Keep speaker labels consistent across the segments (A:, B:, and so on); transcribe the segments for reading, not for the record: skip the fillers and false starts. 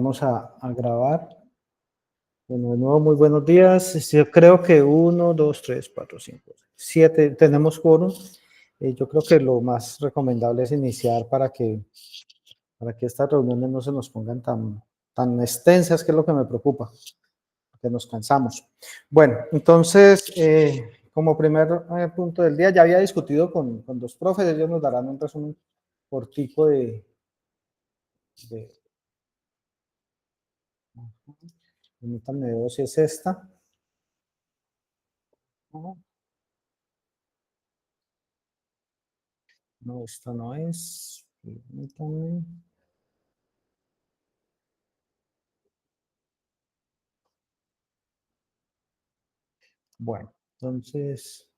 A: vamos a grabar. Bueno, de nuevo, muy buenos días. Yo creo que 1, 2, 3, 4, 5, 7 tenemos quórum. Yo creo que lo más recomendable es iniciar para que estas reuniones no se nos pongan tan extensas, que es lo que me preocupa, porque nos cansamos. Bueno, entonces, como primer punto del día, ya había discutido con dos profes, ellos nos darán un resumen cortico de permítanme ver si es esta. No, esta no es. Permítanme. Bueno, entonces.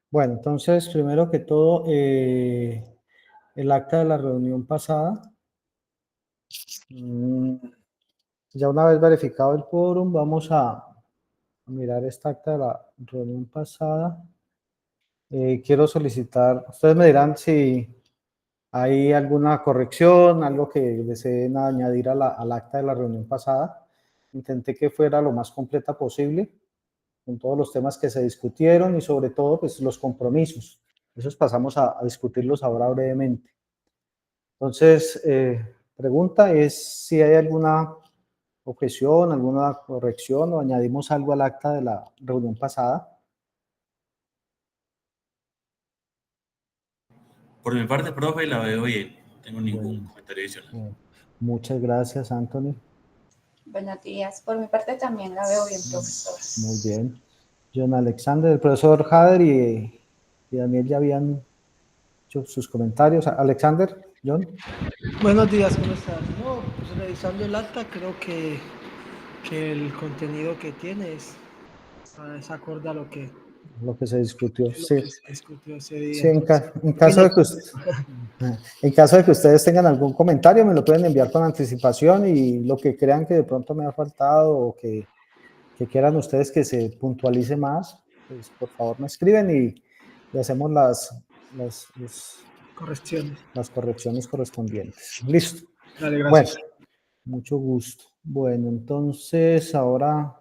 A: Bueno, entonces, primero que todo, el acta de la reunión pasada. Ya una vez verificado el quórum, vamos a mirar esta acta de la reunión pasada. Quiero solicitar, ustedes me dirán si hay alguna corrección, algo que deseen añadir al acta de la reunión pasada. Intenté que fuera lo más completa posible, con todos los temas que se discutieron y sobre todo pues, los compromisos. Esos pasamos a discutirlos ahora brevemente. Entonces, pregunta es si hay alguna objeción, alguna corrección o añadimos algo al acta de la reunión pasada.
B: Por mi parte, profe, la veo bien. No tengo ningún comentario adicional.
A: Bueno, muchas gracias, Anthony.
C: Buenos días. Por mi parte también la veo bien, profesor.
A: Muy bien. John Alexander, el profesor Hader y Daniel ya habían hecho sus comentarios. Alexander, John.
D: Buenos días, ¿cómo estás? No, pues revisando el acta, creo que el contenido que tiene es acorde a lo que
A: Se discutió. Sí.
D: Se discutió ese día.
A: Sí, en caso de que ustedes tengan algún comentario, me lo pueden enviar con anticipación y lo que crean que de pronto me ha faltado o que quieran ustedes que se puntualice más, pues por favor me escriben y hacemos las correcciones correspondientes. Listo.
D: Dale, gracias.
A: Bueno, mucho gusto. Bueno, entonces ahora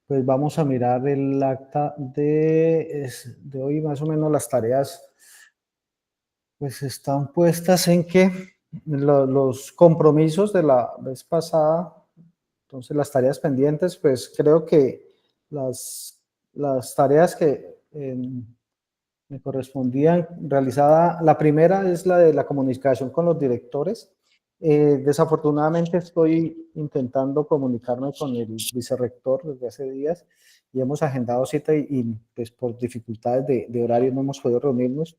A: pues vamos a mirar el acta de hoy, más o menos las tareas pues están puestas en que los compromisos de la vez pasada, entonces las tareas pendientes, pues creo que las tareas que me correspondían realizada, la primera es la de la comunicación con los directores. Desafortunadamente estoy intentando comunicarme con el vicerrector desde hace días y hemos agendado cita y pues por dificultades de horario no hemos podido reunirnos,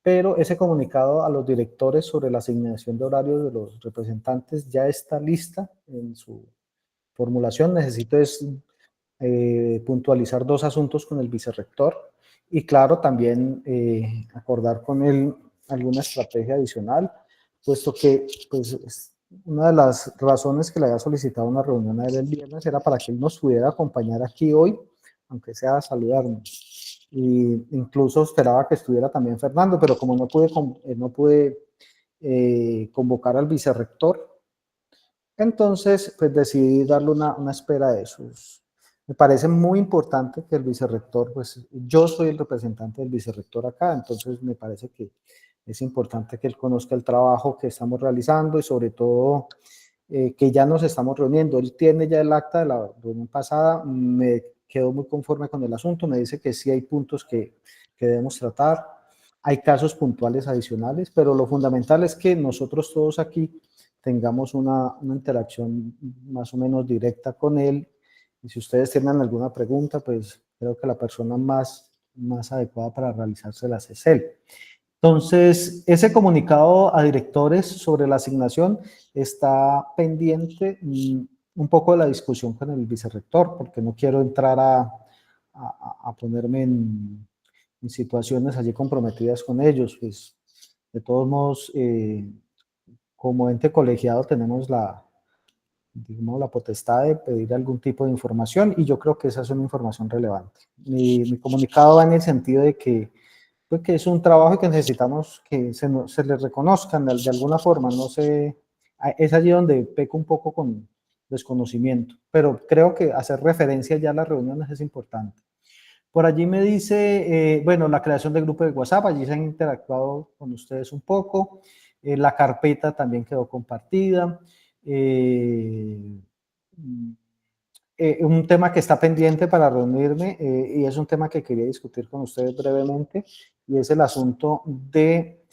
A: pero ese comunicado a los directores sobre la asignación de horarios de los representantes ya está lista en su formulación. Necesito puntualizar dos asuntos con el vicerrector y claro, también acordar con él alguna estrategia adicional, puesto que pues, una de las razones que le había solicitado una reunión a él el viernes era para que él nos pudiera acompañar aquí hoy, aunque sea a saludarnos. Y incluso esperaba que estuviera también Fernando, pero como no pude convocar al vicerrector, entonces pues decidí darle una espera a eso. Me parece muy importante que el vicerrector, pues yo soy el representante del vicerrector acá, entonces me parece que es importante que él conozca el trabajo que estamos realizando y sobre todo que ya nos estamos reuniendo. Él tiene ya el acta de la reunión pasada, me quedo muy conforme con el asunto, me dice que sí hay puntos que debemos tratar, hay casos puntuales adicionales, pero lo fundamental es que nosotros todos aquí tengamos una interacción más o menos directa con él. Y si ustedes tienen alguna pregunta, pues creo que la persona más adecuada para realizárselas es él. Entonces, ese comunicado a directores sobre la asignación está pendiente un poco de la discusión con el vicerrector, porque no quiero entrar a ponerme en situaciones allí comprometidas con ellos. Pues, de todos modos, como ente colegiado tenemos digamos, la potestad de pedir algún tipo de información y yo creo que esa es una información relevante. Mi comunicado va en el sentido de que, pues, que es un trabajo que necesitamos que se le reconozcan de alguna forma, no sé, es allí donde peco un poco con desconocimiento, pero creo que hacer referencia ya a las reuniones es importante. Por allí me dice, bueno, la creación del grupo de WhatsApp, allí se han interactuado con ustedes un poco, la carpeta también quedó compartida, eh, un tema que está pendiente para reunirme y es un tema que quería discutir con ustedes brevemente y es el asunto de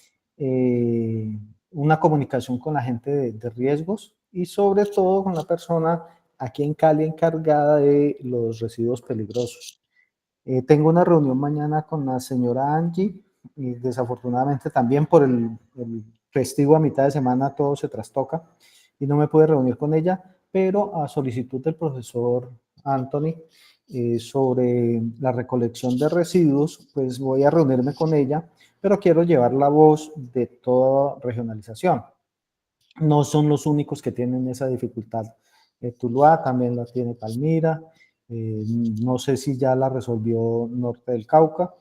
A: una comunicación con la gente de riesgos y sobre todo con la persona aquí en Cali encargada de los residuos peligrosos. Tengo una reunión mañana con la señora Angie y desafortunadamente también por el festivo a mitad de semana todo se trastoca y no me pude reunir con ella, pero a solicitud del profesor Anthony sobre la recolección de residuos, pues voy a reunirme con ella, pero quiero llevar la voz de toda regionalización. No son los únicos que tienen esa dificultad. Tuluá también la tiene Palmira, no sé si ya la resolvió Norte del Cauca,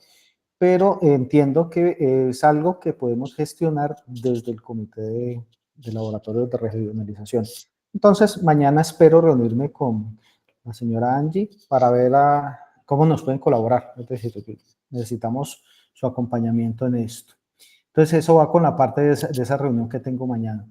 A: pero entiendo que es algo que podemos gestionar desde el Comité de Laboratorios de Regionalización. Entonces, mañana espero reunirme con la señora Angie para ver cómo nos pueden colaborar. Es decir, necesitamos su acompañamiento en esto. Entonces, eso va con la parte de esa reunión que tengo mañana.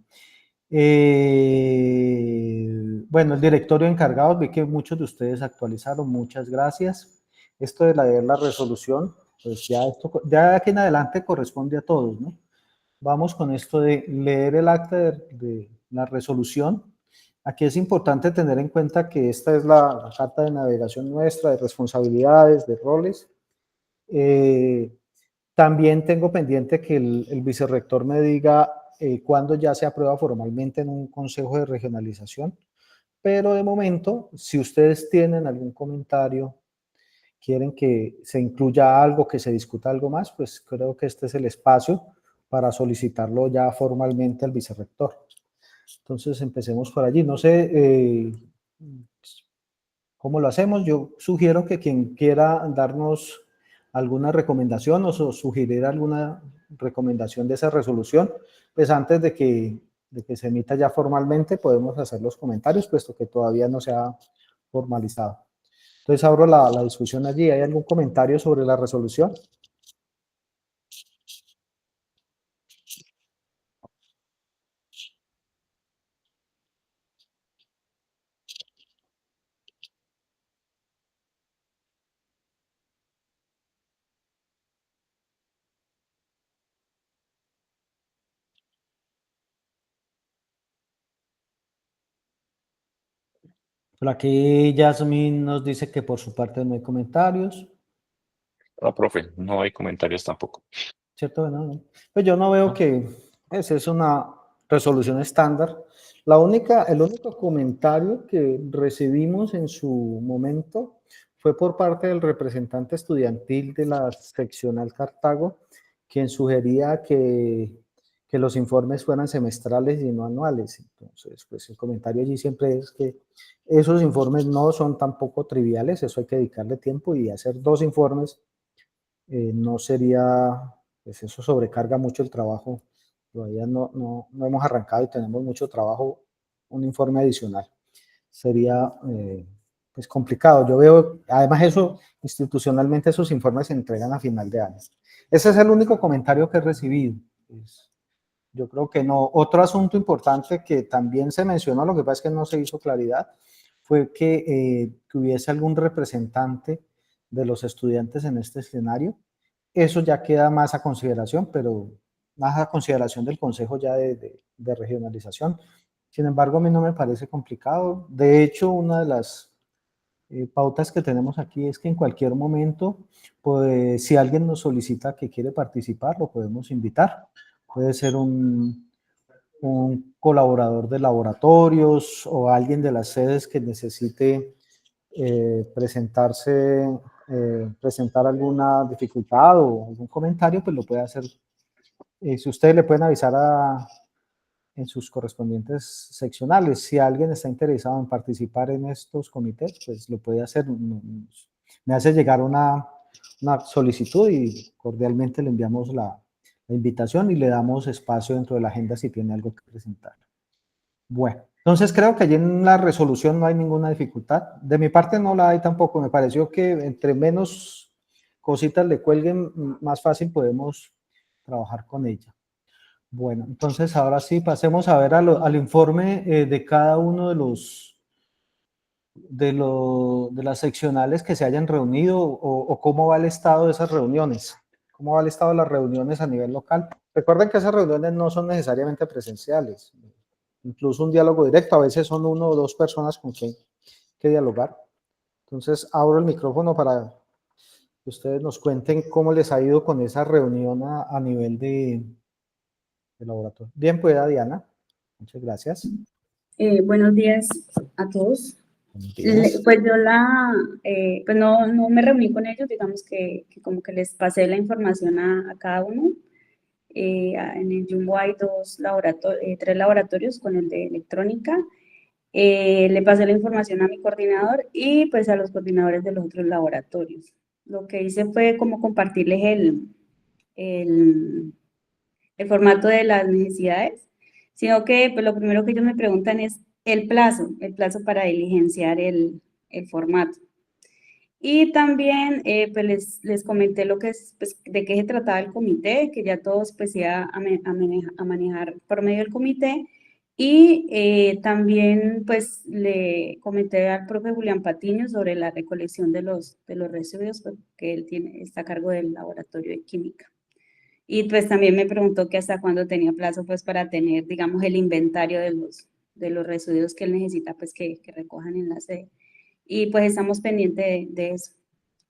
A: Bueno, el directorio encargado, vi que muchos de ustedes actualizaron, muchas gracias. Esto de la resolución, pues ya de aquí en adelante corresponde a todos, ¿no? Vamos con esto de leer el acta de la resolución. Aquí es importante tener en cuenta que esta es la carta de navegación nuestra, de responsabilidades, de roles. También tengo pendiente que el vicerrector me diga cuándo ya se aprueba formalmente en un consejo de regionalización, pero de momento, si ustedes tienen algún comentario, quieren que se incluya algo, que se discuta algo más, pues creo que este es el espacio para solicitarlo ya formalmente al vicerrector. Entonces empecemos por allí. No sé cómo lo hacemos. Yo sugiero que quien quiera darnos alguna recomendación o sugerir alguna recomendación de esa resolución, pues antes de que se emita ya formalmente podemos hacer los comentarios, puesto que todavía no se ha formalizado. Entonces abro la discusión allí. ¿Hay algún comentario sobre la resolución? Por aquí Yasmin nos dice que por su parte no hay comentarios.
E: No, profe, no hay comentarios tampoco.
A: ¿Cierto? Bueno, pues yo no veo que esa es una resolución estándar. El único comentario que recibimos en su momento fue por parte del representante estudiantil de la seccional Cartago, quien sugería que los informes fueran semestrales y no anuales. Entonces, pues el comentario allí siempre es que esos informes no son tampoco triviales, eso hay que dedicarle tiempo y hacer 2 informes no sería, pues eso sobrecarga mucho el trabajo. Todavía no hemos arrancado y tenemos mucho trabajo, un informe adicional. Sería pues complicado. Yo veo, además eso, institucionalmente esos informes se entregan a final de año. Ese es el único comentario que he recibido. Pues, yo creo que no. Otro asunto importante que también se mencionó, lo que pasa es que no se hizo claridad, fue que hubiese algún representante de los estudiantes en este escenario. Eso ya queda más a consideración, pero más a consideración del Consejo ya de regionalización. Sin embargo, a mí no me parece complicado. De hecho, una de las pautas que tenemos aquí es que en cualquier momento, pues, si alguien nos solicita que quiere participar, lo podemos invitar. Puede ser un colaborador de laboratorios o alguien de las sedes que necesite presentar alguna dificultad o algún comentario, pues lo puede hacer. Si ustedes le pueden avisar en sus correspondientes seccionales. Si alguien está interesado en participar en estos comités, pues lo puede hacer. Me hace llegar una solicitud y cordialmente le enviamos la invitación y le damos espacio dentro de la agenda si tiene algo que presentar. Bueno, entonces creo que allí en la resolución no hay ninguna dificultad. De mi parte no la hay tampoco. Me pareció que entre menos cositas le cuelguen, más fácil podemos trabajar con ella. Bueno, entonces ahora sí pasemos a ver al informe de cada uno de las seccionales que se hayan reunido o cómo va el estado de esas reuniones. ¿Cómo va el estado de las reuniones a nivel local? Recuerden que esas reuniones no son necesariamente presenciales. Incluso un diálogo directo, a veces son 1 o 2 personas con quien hay que dialogar. Entonces abro el micrófono para que ustedes nos cuenten cómo les ha ido con esa reunión a nivel de laboratorio. Bien, pueda Diana. Muchas gracias.
F: Buenos días a todos.
A: Buenos días.
F: Pues yo pues no me reuní con ellos, digamos que como que les pasé la información a cada uno. En el Jumbo hay 3 laboratorios con el de electrónica. Le pasé la información a mi coordinador y pues a los coordinadores de los otros laboratorios. Lo que hice fue como compartirles el formato de las necesidades, sino que pues, lo primero que ellos me preguntan es el plazo para diligenciar el formato. Y también pues les comenté lo que es, pues, de qué se trataba el comité, que ya todos pues iba a manejar por medio del comité. Y también pues le comenté al profe Julián Patiño sobre la recolección de los residuos, porque él está a cargo del laboratorio de química. Y pues también me preguntó que hasta cuándo tenía plazo pues para tener, digamos, el inventario de los residuos que él necesita pues que recojan en la sede. Y pues estamos pendientes de eso.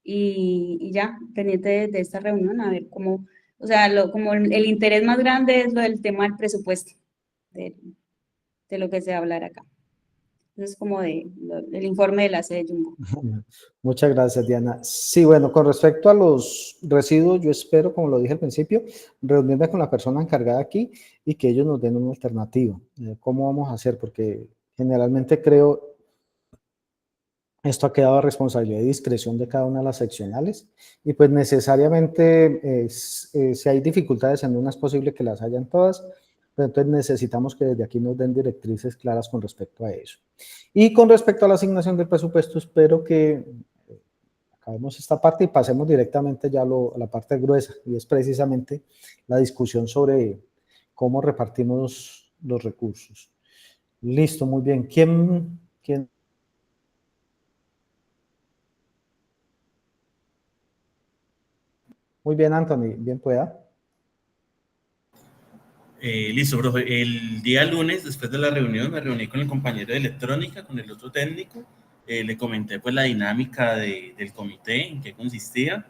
F: Y ya, pendiente de esta reunión, a ver cómo, o sea, como el interés más grande es lo del tema del presupuesto, de lo que se va a hablar acá. Eso es como del informe de la sede Jumbo.
A: Muchas gracias, Diana. Sí, bueno, con respecto a los residuos, yo espero, como lo dije al principio, reunirme con la persona encargada aquí y que ellos nos den una alternativa. ¿Cómo vamos a hacer? Porque generalmente creo esto ha quedado a responsabilidad y discreción de cada una de las seccionales y pues necesariamente si hay dificultades en una es posible que las hayan todas, pero entonces necesitamos que desde aquí nos den directrices claras con respecto a eso. Y con respecto a la asignación del presupuesto, espero que acabemos esta parte y pasemos directamente ya a la parte gruesa, y es precisamente la discusión sobre cómo repartimos los recursos. Listo, muy bien. ¿Quién? Muy bien, Anthony. Bien pueda.
B: Listo, profe. El día lunes, después de la reunión, me reuní con el compañero de electrónica, con el otro técnico. Le comenté pues la dinámica del comité, en qué consistía.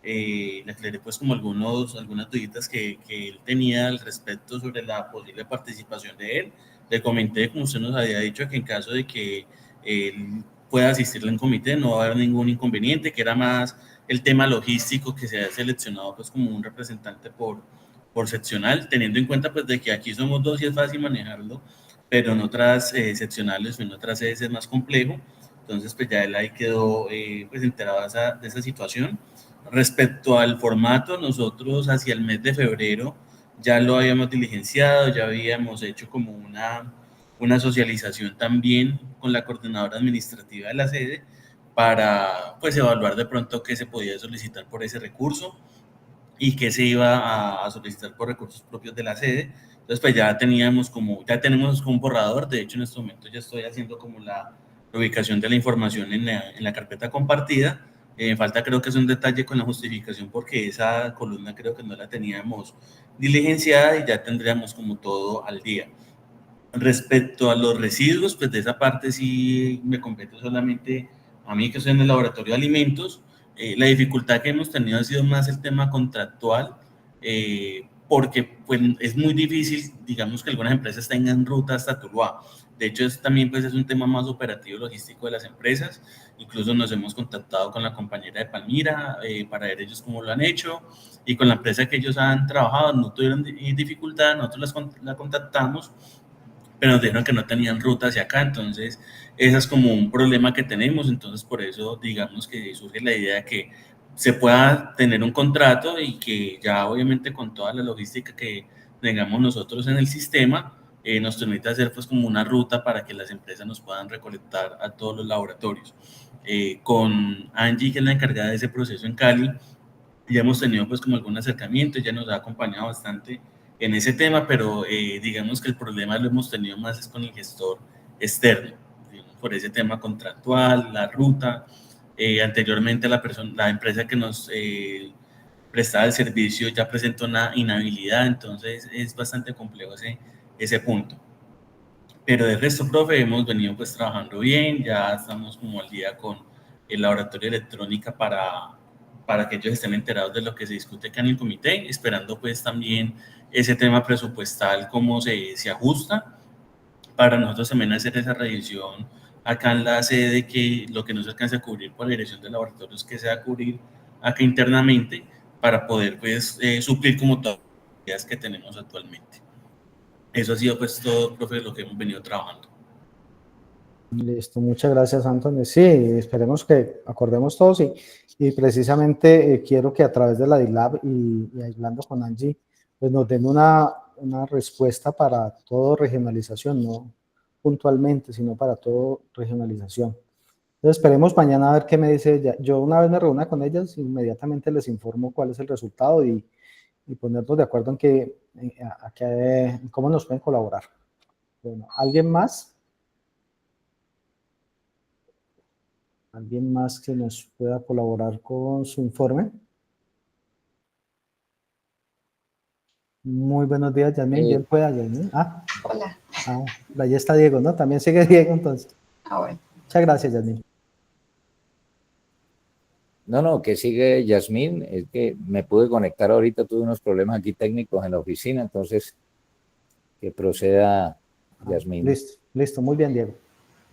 B: Le aclaré pues como algunas duditas que él tenía al respecto sobre la posible participación de él. Le comenté, como usted nos había dicho, que en caso de que él pueda asistir al comité no va a haber ningún inconveniente, que era más el tema logístico, que se ha seleccionado pues como un representante por seccional, teniendo en cuenta pues de que aquí somos 2 y es fácil manejarlo, pero en otras seccionales o en otras sedes es más complejo. Entonces pues ya él ahí quedó pues enterado de esa situación. Respecto al formato, nosotros hacia el mes de febrero ya lo habíamos diligenciado, ya habíamos hecho como una socialización también con la coordinadora administrativa de la sede para pues evaluar de pronto qué se podía solicitar por ese recurso y qué se iba a solicitar por recursos propios de la sede. Entonces pues ya tenemos como un borrador. De hecho en este momento ya estoy haciendo como la ubicación de la información en la carpeta compartida. Falta creo que es un detalle con la justificación porque esa columna creo que no la teníamos diligenciada y ya tendríamos como todo al día. Respecto a los residuos, pues de esa parte sí me compete solamente a mí que estoy en el laboratorio de alimentos. La dificultad que hemos tenido ha sido más el tema contractual, porque pues, es muy difícil, digamos, que algunas empresas tengan ruta hasta Tuluá. De hecho, también pues, es un tema más operativo logístico de las empresas. Incluso nos hemos contactado con la compañera de Palmira para ver ellos cómo lo han hecho, y con la empresa que ellos han trabajado no tuvieron dificultad, nosotros la contactamos, pero nos dijeron que no tenían ruta hacia acá. Entonces ese es como un problema que tenemos. Entonces por eso digamos que surge la idea de que se pueda tener un contrato y que ya obviamente con toda la logística que tengamos nosotros en el sistema, nos permite hacer pues como una ruta para que las empresas nos puedan recolectar a todos los laboratorios. Con Angie, que es la encargada de ese proceso en Cali, ya hemos tenido pues como algún acercamiento, ella nos ha acompañado bastante en ese tema, pero digamos que el problema lo hemos tenido más es con el gestor externo, digamos, por ese tema contractual, la ruta. Anteriormente la empresa que nos prestaba el servicio ya presentó una inhabilidad, entonces es bastante complejo ese punto. Pero de resto, profe, hemos venido pues trabajando bien, ya estamos como al día con el laboratorio de electrónica para que ellos estén enterados de lo que se discute acá en el comité, esperando pues también ese tema presupuestal, cómo se ajusta, para nosotros también hacer esa revisión acá en la sede, que lo que no se alcance a cubrir por la dirección de laboratorios, que se va a cubrir acá internamente, para poder pues suplir como todas las necesidades que tenemos actualmente. Eso ha sido pues todo, profe, lo que hemos venido trabajando.
A: Listo, muchas gracias, Anthony. Sí, esperemos que acordemos todos y precisamente quiero que a través de la DILAB y hablando con Angie, pues nos den una respuesta para todo regionalización, no puntualmente, sino para todo regionalización. Entonces esperemos mañana a ver qué me dice ella. Yo una vez me reúna con ellas, inmediatamente les informo cuál es el resultado y ponernos de acuerdo en cómo nos pueden colaborar. Bueno, ¿alguien más? ¿Alguien más que nos pueda colaborar con su informe? Muy buenos días, Yasmín. Bien pueda, Yasmín.
C: Hola.
A: Ahí está Diego, ¿no? También sigue Diego, entonces.
C: Bueno.
A: Muchas gracias, Yasmín.
G: No, que sigue Yasmín. Es que me pude conectar ahorita, tuve unos problemas aquí técnicos en la oficina, entonces que proceda Yasmín.
A: Listo, muy bien, Diego.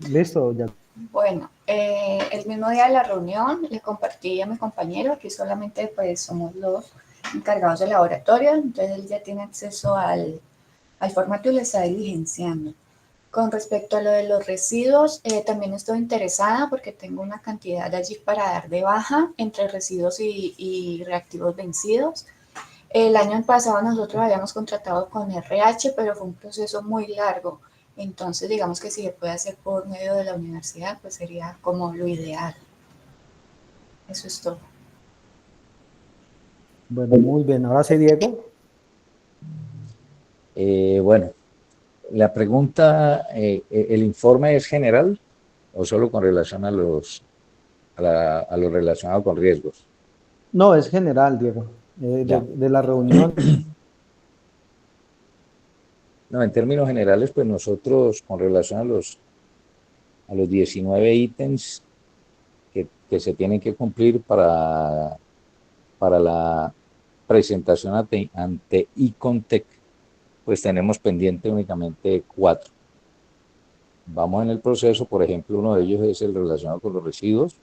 A: Listo, Yasmín.
C: Bueno, el mismo día de la reunión le compartí a mi compañero que solamente pues somos los encargados del laboratorio, entonces él ya tiene acceso al formato y le está diligenciando. Con respecto a lo de los residuos, también estoy interesada porque tengo una cantidad allí para dar de baja entre residuos y reactivos vencidos. El año pasado nosotros habíamos contratado con RH, pero fue un proceso muy largo. Entonces, digamos que si se puede hacer por medio de la universidad, pues sería como lo ideal. Eso es todo.
A: Bueno, muy bien. Ahora sí, Diego.
G: Bueno, la pregunta, ¿el informe es general o solo con relación a lo relacionado con riesgos?
A: No, es general, Diego, de la reunión.
G: No, en términos generales, pues nosotros con relación a los 19 ítems que se tienen que cumplir para la presentación ante ICONTEC, pues tenemos pendiente únicamente 4. Vamos en el proceso, por ejemplo, uno de ellos es el relacionado con los residuos,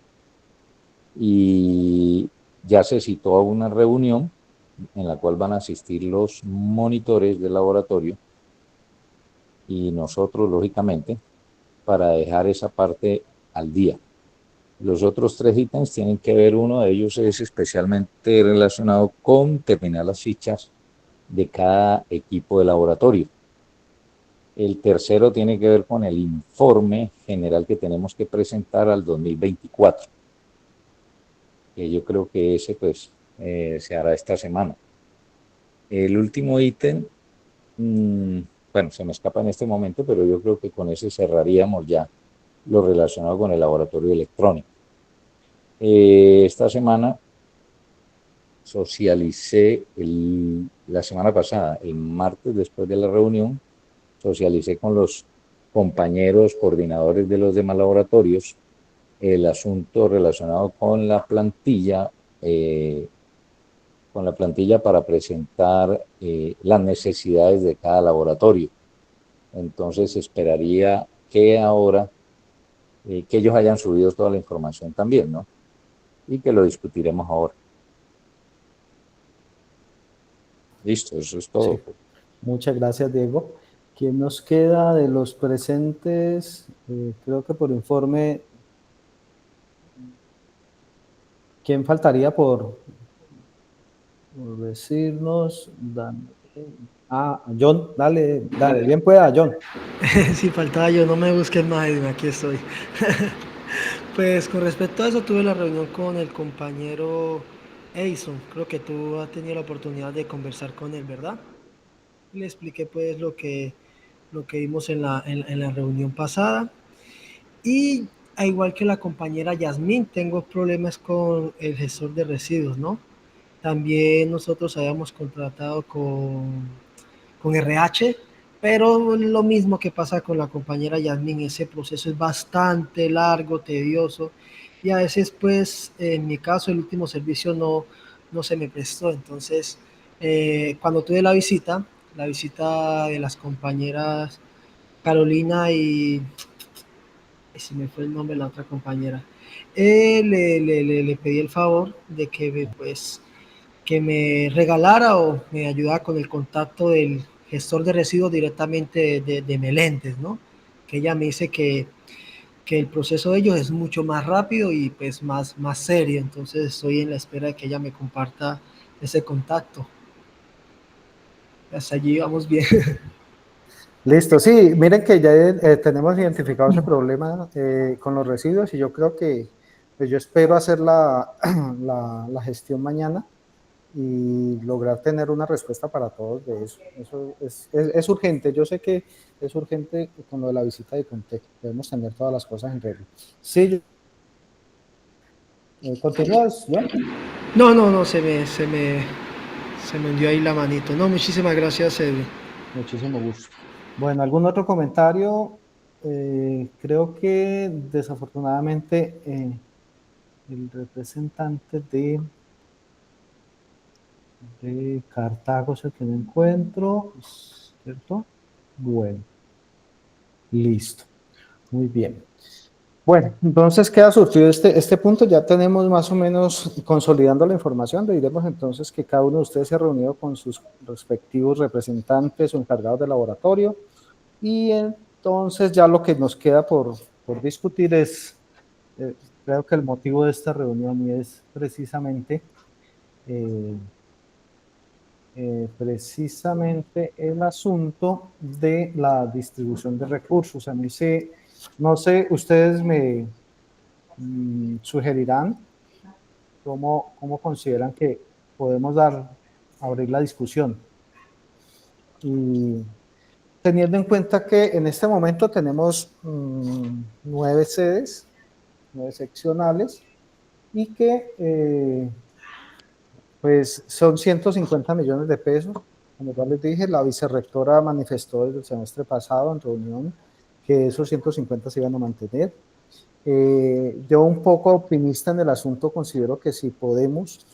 G: y ya se citó a una reunión en la cual van a asistir los monitores del laboratorio y nosotros, lógicamente, para dejar esa parte al día. Los otros 3 ítems tienen que ver, uno de ellos es especialmente relacionado con terminar las fichas de cada equipo de laboratorio. El tercero tiene que ver con el informe general que tenemos que presentar al 2024. Que yo creo que ese pues se hará esta semana. El último ítem, bueno, se me escapa en este momento, pero yo creo que con ese cerraríamos ya lo relacionado con el laboratorio electrónico. Esta semana socialicé, la semana pasada, el martes después de la reunión, socialicé con los compañeros coordinadores de los demás laboratorios el asunto relacionado con la plantilla con la plantilla para presentar las necesidades de cada laboratorio. Entonces esperaría que ahora, que ellos hayan subido toda la información también, ¿no? Y que lo discutiremos ahora. Listo, eso es todo.
A: Sí. Muchas gracias, Diego. ¿Quién nos queda de los presentes? Creo que por informe, ¿quién faltaría por decirnos? John, dale, bien pueda, John.
D: Si faltaba yo, no me busques más, Edwin, aquí estoy. Pues con respecto a eso, tuve la reunión con el compañero Edison. Creo que tú has tenido la oportunidad de conversar con él, ¿verdad? Le expliqué pues lo que vimos en la reunión pasada. Y al igual que la compañera Yasmín, tengo problemas con el gestor de residuos, ¿no? También nosotros habíamos contratado con RH, pero lo mismo que pasa con la compañera Yasmín, ese proceso es bastante largo, tedioso, y a veces, pues, en mi caso, el último servicio no se me prestó. Entonces, cuando tuve la visita de las compañeras Carolina y se me fue el nombre de la otra compañera, le pedí el favor de que pues que me regalara o me ayudara con el contacto del gestor de residuos directamente de Melentes, ¿no? Que ella me dice que el proceso de ellos es mucho más rápido y pues más serio. Entonces estoy en la espera de que ella me comparta ese contacto. Hasta allí vamos bien.
A: Listo, sí, miren que ya tenemos identificado ese problema con los residuos y yo creo que, pues yo espero hacer la gestión mañana y lograr tener una respuesta para todos de eso. Eso es urgente, yo sé que es urgente con lo de la visita de Contec, debemos tener todas las cosas en regla. Sí, ¿continúas, John?
D: No, se me hundió ahí la manito. No, muchísimas gracias, Edwin.
A: Muchísimo gusto. Bueno, ¿algún otro comentario? Creo que desafortunadamente el representante de Cartago es el que no encuentro, ¿cierto? Bueno, listo. Muy bien. Bueno, entonces queda surgido este punto, ya tenemos más o menos consolidando la información, le diremos entonces que cada uno de ustedes se ha reunido con sus respectivos representantes o encargados de laboratorio y entonces ya lo que nos queda por discutir es, creo que el motivo de esta reunión es precisamente el asunto de la distribución de recursos. A mí no sé, ustedes me sugerirán cómo consideran que podemos abrir la discusión. Y teniendo en cuenta que en este momento tenemos 9 sedes, 9 seccionales, y que pues son 150 millones de pesos. Como ya les dije, la vicerrectora manifestó desde el semestre pasado en reunión que esos 150 se iban a mantener. Yo un poco optimista en el asunto, considero que si podemos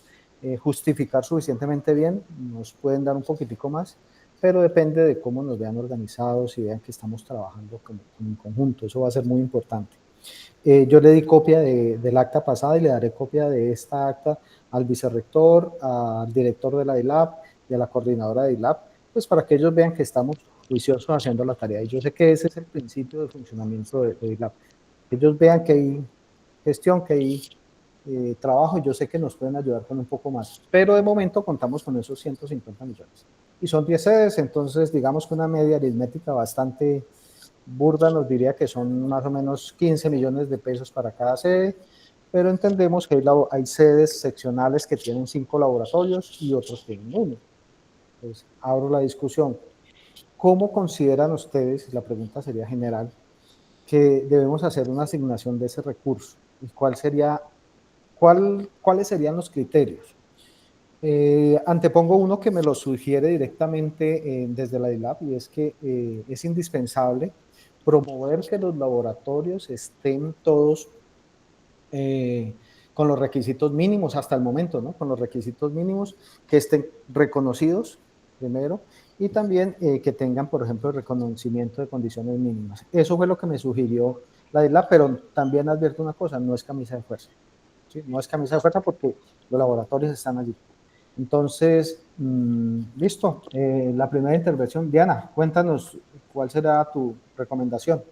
A: justificar suficientemente bien, nos pueden dar un poquitico más, pero depende de cómo nos vean organizados y vean que estamos trabajando como en conjunto, eso va a ser muy importante. Yo le di copia del acta pasada y le daré copia de esta acta al vicerrector, al director de la ILAB y a la coordinadora de ILAB, pues para que ellos vean que estamos juiciosos haciendo la tarea. Y yo sé que ese es el principio de funcionamiento de ILAB. Que ellos vean que hay gestión, que hay trabajo, y yo sé que nos pueden ayudar con un poco más. Pero de momento contamos con esos 150 millones. Y son 10 sedes, entonces digamos que una media aritmética bastante burda nos diría que son más o menos 15 millones de pesos para cada sede, pero entendemos que hay sedes seccionales que tienen 5 laboratorios y otros tienen 1. Entonces, abro la discusión. ¿Cómo consideran ustedes, y la pregunta sería general, que debemos hacer una asignación de ese recurso? ¿Y cuáles serían los criterios? Antepongo uno que me lo sugiere directamente desde la ILAB, y es que es indispensable promover que los laboratorios estén todos con los requisitos mínimos hasta el momento, ¿no? Con los requisitos mínimos que estén reconocidos primero y también que tengan, por ejemplo, el reconocimiento de condiciones mínimas. Eso fue lo que me sugirió la isla, pero también advierto una cosa, no es camisa de fuerza. ¿Sí? No es camisa de fuerza porque los laboratorios están allí. Entonces, listo. La primera intervención, Diana, cuéntanos cuál será tu recomendación.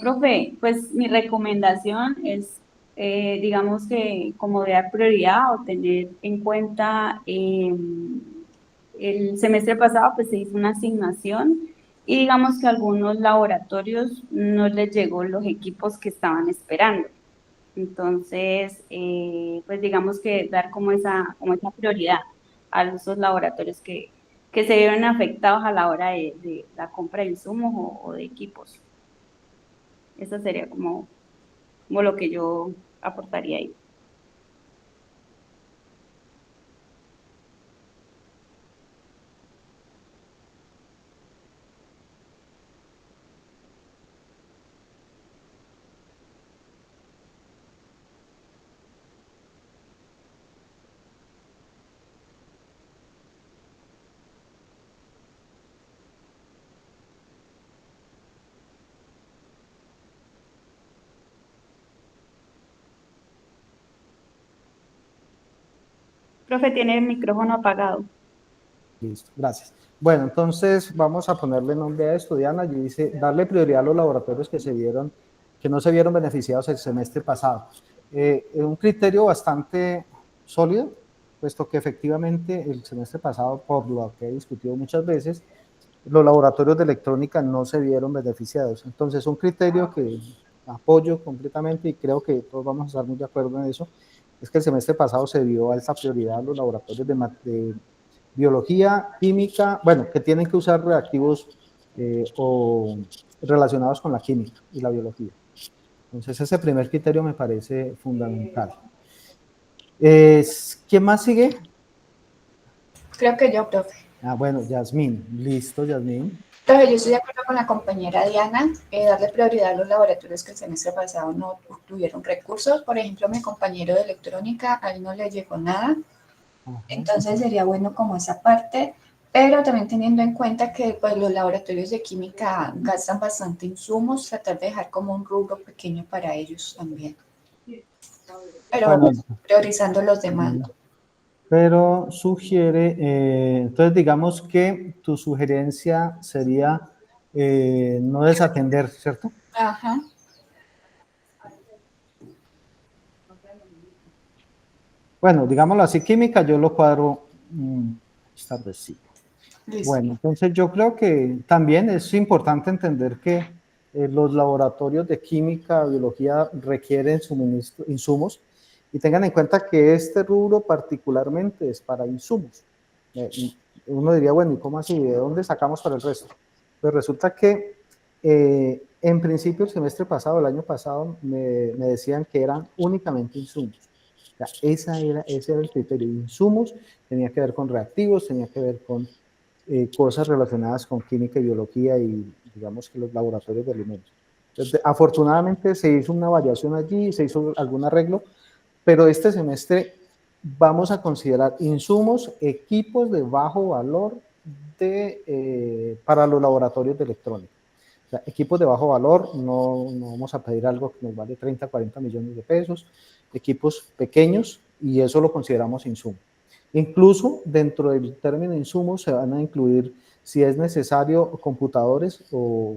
F: Profe, pues mi recomendación es, digamos que como de dar prioridad o tener en cuenta, el semestre pasado pues se hizo una asignación y digamos que a algunos laboratorios no les llegó los equipos que estaban esperando. Entonces, pues digamos que dar como esa prioridad a esos laboratorios que se vieron afectados a la hora de la compra de insumos o de equipos. Eso sería como lo que yo aportaría ahí. Profe, tiene el micrófono apagado.
A: Listo, gracias. Bueno, entonces vamos a ponerle nombre a esto, Diana. Yo dice, darle prioridad a los laboratorios que no se vieron beneficiados el semestre pasado. Un criterio bastante sólido, puesto que efectivamente el semestre pasado, por lo que he discutido muchas veces, los laboratorios de electrónica no se vieron beneficiados. Entonces, un criterio que apoyo completamente y creo que todos vamos a estar muy de acuerdo en eso, es que el semestre pasado se dio alta prioridad a los laboratorios de biología, química, bueno, que tienen que usar reactivos o relacionados con la química y la biología. Entonces, ese primer criterio me parece fundamental. ¿Quién más sigue?
C: Creo que yo, profe.
A: Bueno, Yasmín. Listo, Yasmín.
C: Profe, yo estoy de acuerdo con la compañera Diana, darle prioridad a los laboratorios que el semestre pasado no tuvieron recursos. Por ejemplo, mi compañero de electrónica, a él no le llegó nada. Entonces sería bueno como esa parte, pero también teniendo en cuenta que pues, los laboratorios de química gastan bastante insumos, tratar de dejar como un rubro pequeño para ellos también. Pero bueno, priorizando los demás.
A: Pero sugiere, entonces digamos que tu sugerencia sería no desatender, ¿cierto?
C: Ajá.
A: Bueno, digámoslo así, química yo lo cuadro tardecito. Bueno, entonces yo creo que también es importante entender que los laboratorios de química, biología requieren insumos y tengan en cuenta que este rubro particularmente es para insumos. Uno diría, bueno, ¿y cómo así? ¿De dónde sacamos para el resto? Pues resulta que en principio el semestre pasado, el año pasado, me decían que eran únicamente insumos. O sea, ese era el criterio. Insumos tenía que ver con reactivos, tenía que ver con cosas relacionadas con química y biología y digamos que los laboratorios de alimentos. Entonces, afortunadamente se hizo una variación allí, se hizo algún arreglo, pero este semestre vamos a considerar insumos, equipos de bajo valor para los laboratorios de electrónica. O sea, equipos de bajo valor, no vamos a pedir algo que nos vale 30, 40 millones de pesos, equipos pequeños y eso lo consideramos insumo. Incluso dentro del término insumos se van a incluir, si es necesario, computadores o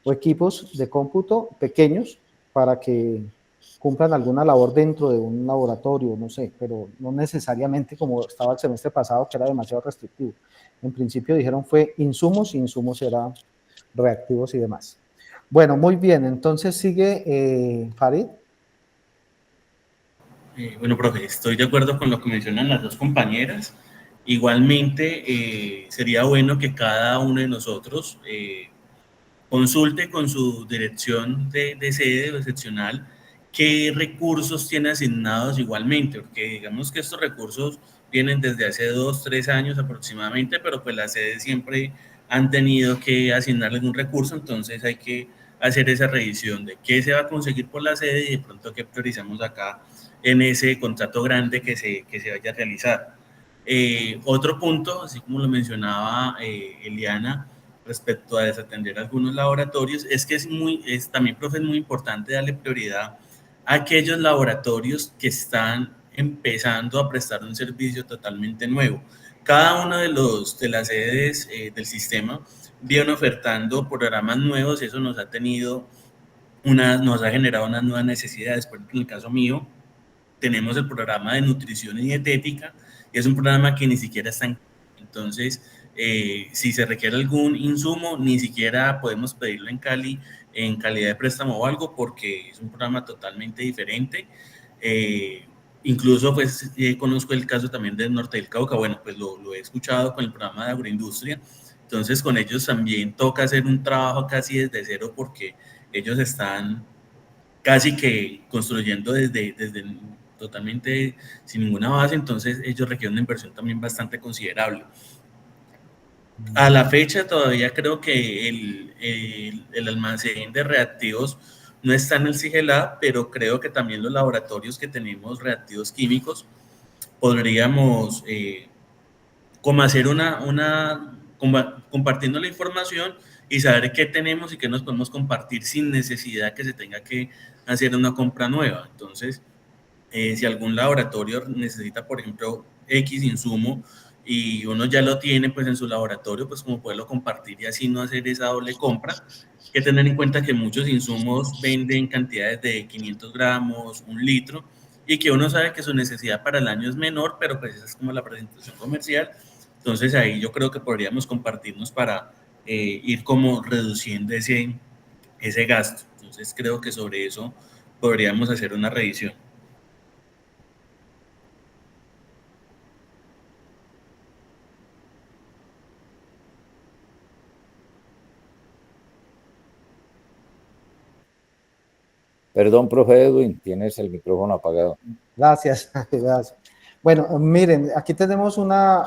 A: equipos de cómputo pequeños para que cumplan alguna labor dentro de un laboratorio, no sé, pero no necesariamente como estaba el semestre pasado, que era demasiado restrictivo. En principio dijeron fue insumos, y insumos era reactivos y demás. Bueno, muy bien, entonces sigue Farid.
B: Bueno, profe, estoy de acuerdo con lo que mencionan las dos compañeras. Igualmente, sería bueno que cada uno de nosotros consulte con su dirección de sede o seccional qué recursos tiene asignados igualmente, porque digamos que estos recursos vienen desde hace 2, 3 años aproximadamente, pero pues las sedes siempre han tenido que asignarles un recurso, entonces hay que hacer esa revisión de qué se va a conseguir por la sede y de pronto qué priorizamos acá en ese contrato grande que se vaya a realizar. Otro punto, así como lo mencionaba Eliana, respecto a desatender algunos laboratorios, es que también, profe, es muy importante darle prioridad a aquellos laboratorios que están empezando a prestar un servicio totalmente nuevo. Cada uno de las sedes del sistema viene ofertando programas nuevos y eso nos ha generado unas nuevas necesidades. Por ejemplo, en el caso mío, tenemos el programa de nutrición y dietética y es un programa que ni siquiera está en... Entonces, si se requiere algún insumo, ni siquiera podemos pedirlo en Cali en calidad de préstamo o algo, porque es un programa totalmente diferente. Incluso, pues, conozco el caso también del Norte del Cauca. Bueno, pues lo he escuchado con el programa de agroindustria. Entonces, con ellos también toca hacer un trabajo casi desde cero, porque ellos están casi que construyendo desde totalmente sin ninguna base. Entonces, ellos requieren una inversión también bastante considerable. A la fecha todavía creo que el almacén de reactivos no está en el SIGELAB, pero creo que también los laboratorios que tenemos reactivos químicos podríamos como hacer compartiendo la información y saber qué tenemos y qué nos podemos compartir sin necesidad que se tenga que hacer una compra nueva. Entonces, si algún laboratorio necesita, por ejemplo, X insumo y uno ya lo tiene pues en su laboratorio, pues como poderlo compartir y así no hacer esa doble compra. Hay que tener en cuenta que muchos insumos venden cantidades de 500 gramos, 1 litro, y que uno sabe que su necesidad para el año es menor, pero pues esa es como la presentación comercial. Entonces ahí yo creo que podríamos compartirnos para ir como reduciendo ese gasto. Entonces creo que sobre eso podríamos hacer una revisión.
G: Perdón, profe Edwin, tienes el micrófono apagado.
A: Gracias, gracias. Bueno, miren, aquí tenemos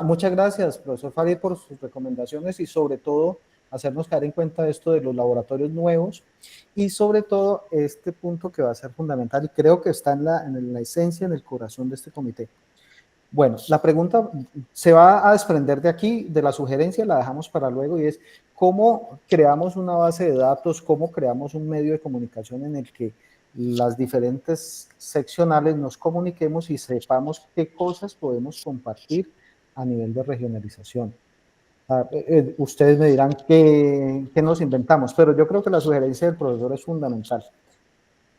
A: muchas gracias, profesor Farid, por sus recomendaciones y sobre todo hacernos caer en cuenta esto de los laboratorios nuevos y sobre todo este punto que va a ser fundamental y creo que está en la esencia, en el corazón de este comité. Bueno, la pregunta se va a desprender de aquí, de la sugerencia, la dejamos para luego y es cómo creamos una base de datos, cómo creamos un medio de comunicación en el que las diferentes seccionales nos comuniquemos y sepamos qué cosas podemos compartir a nivel de regionalización. Ustedes me dirán qué nos inventamos, pero yo creo que la sugerencia del profesor es fundamental.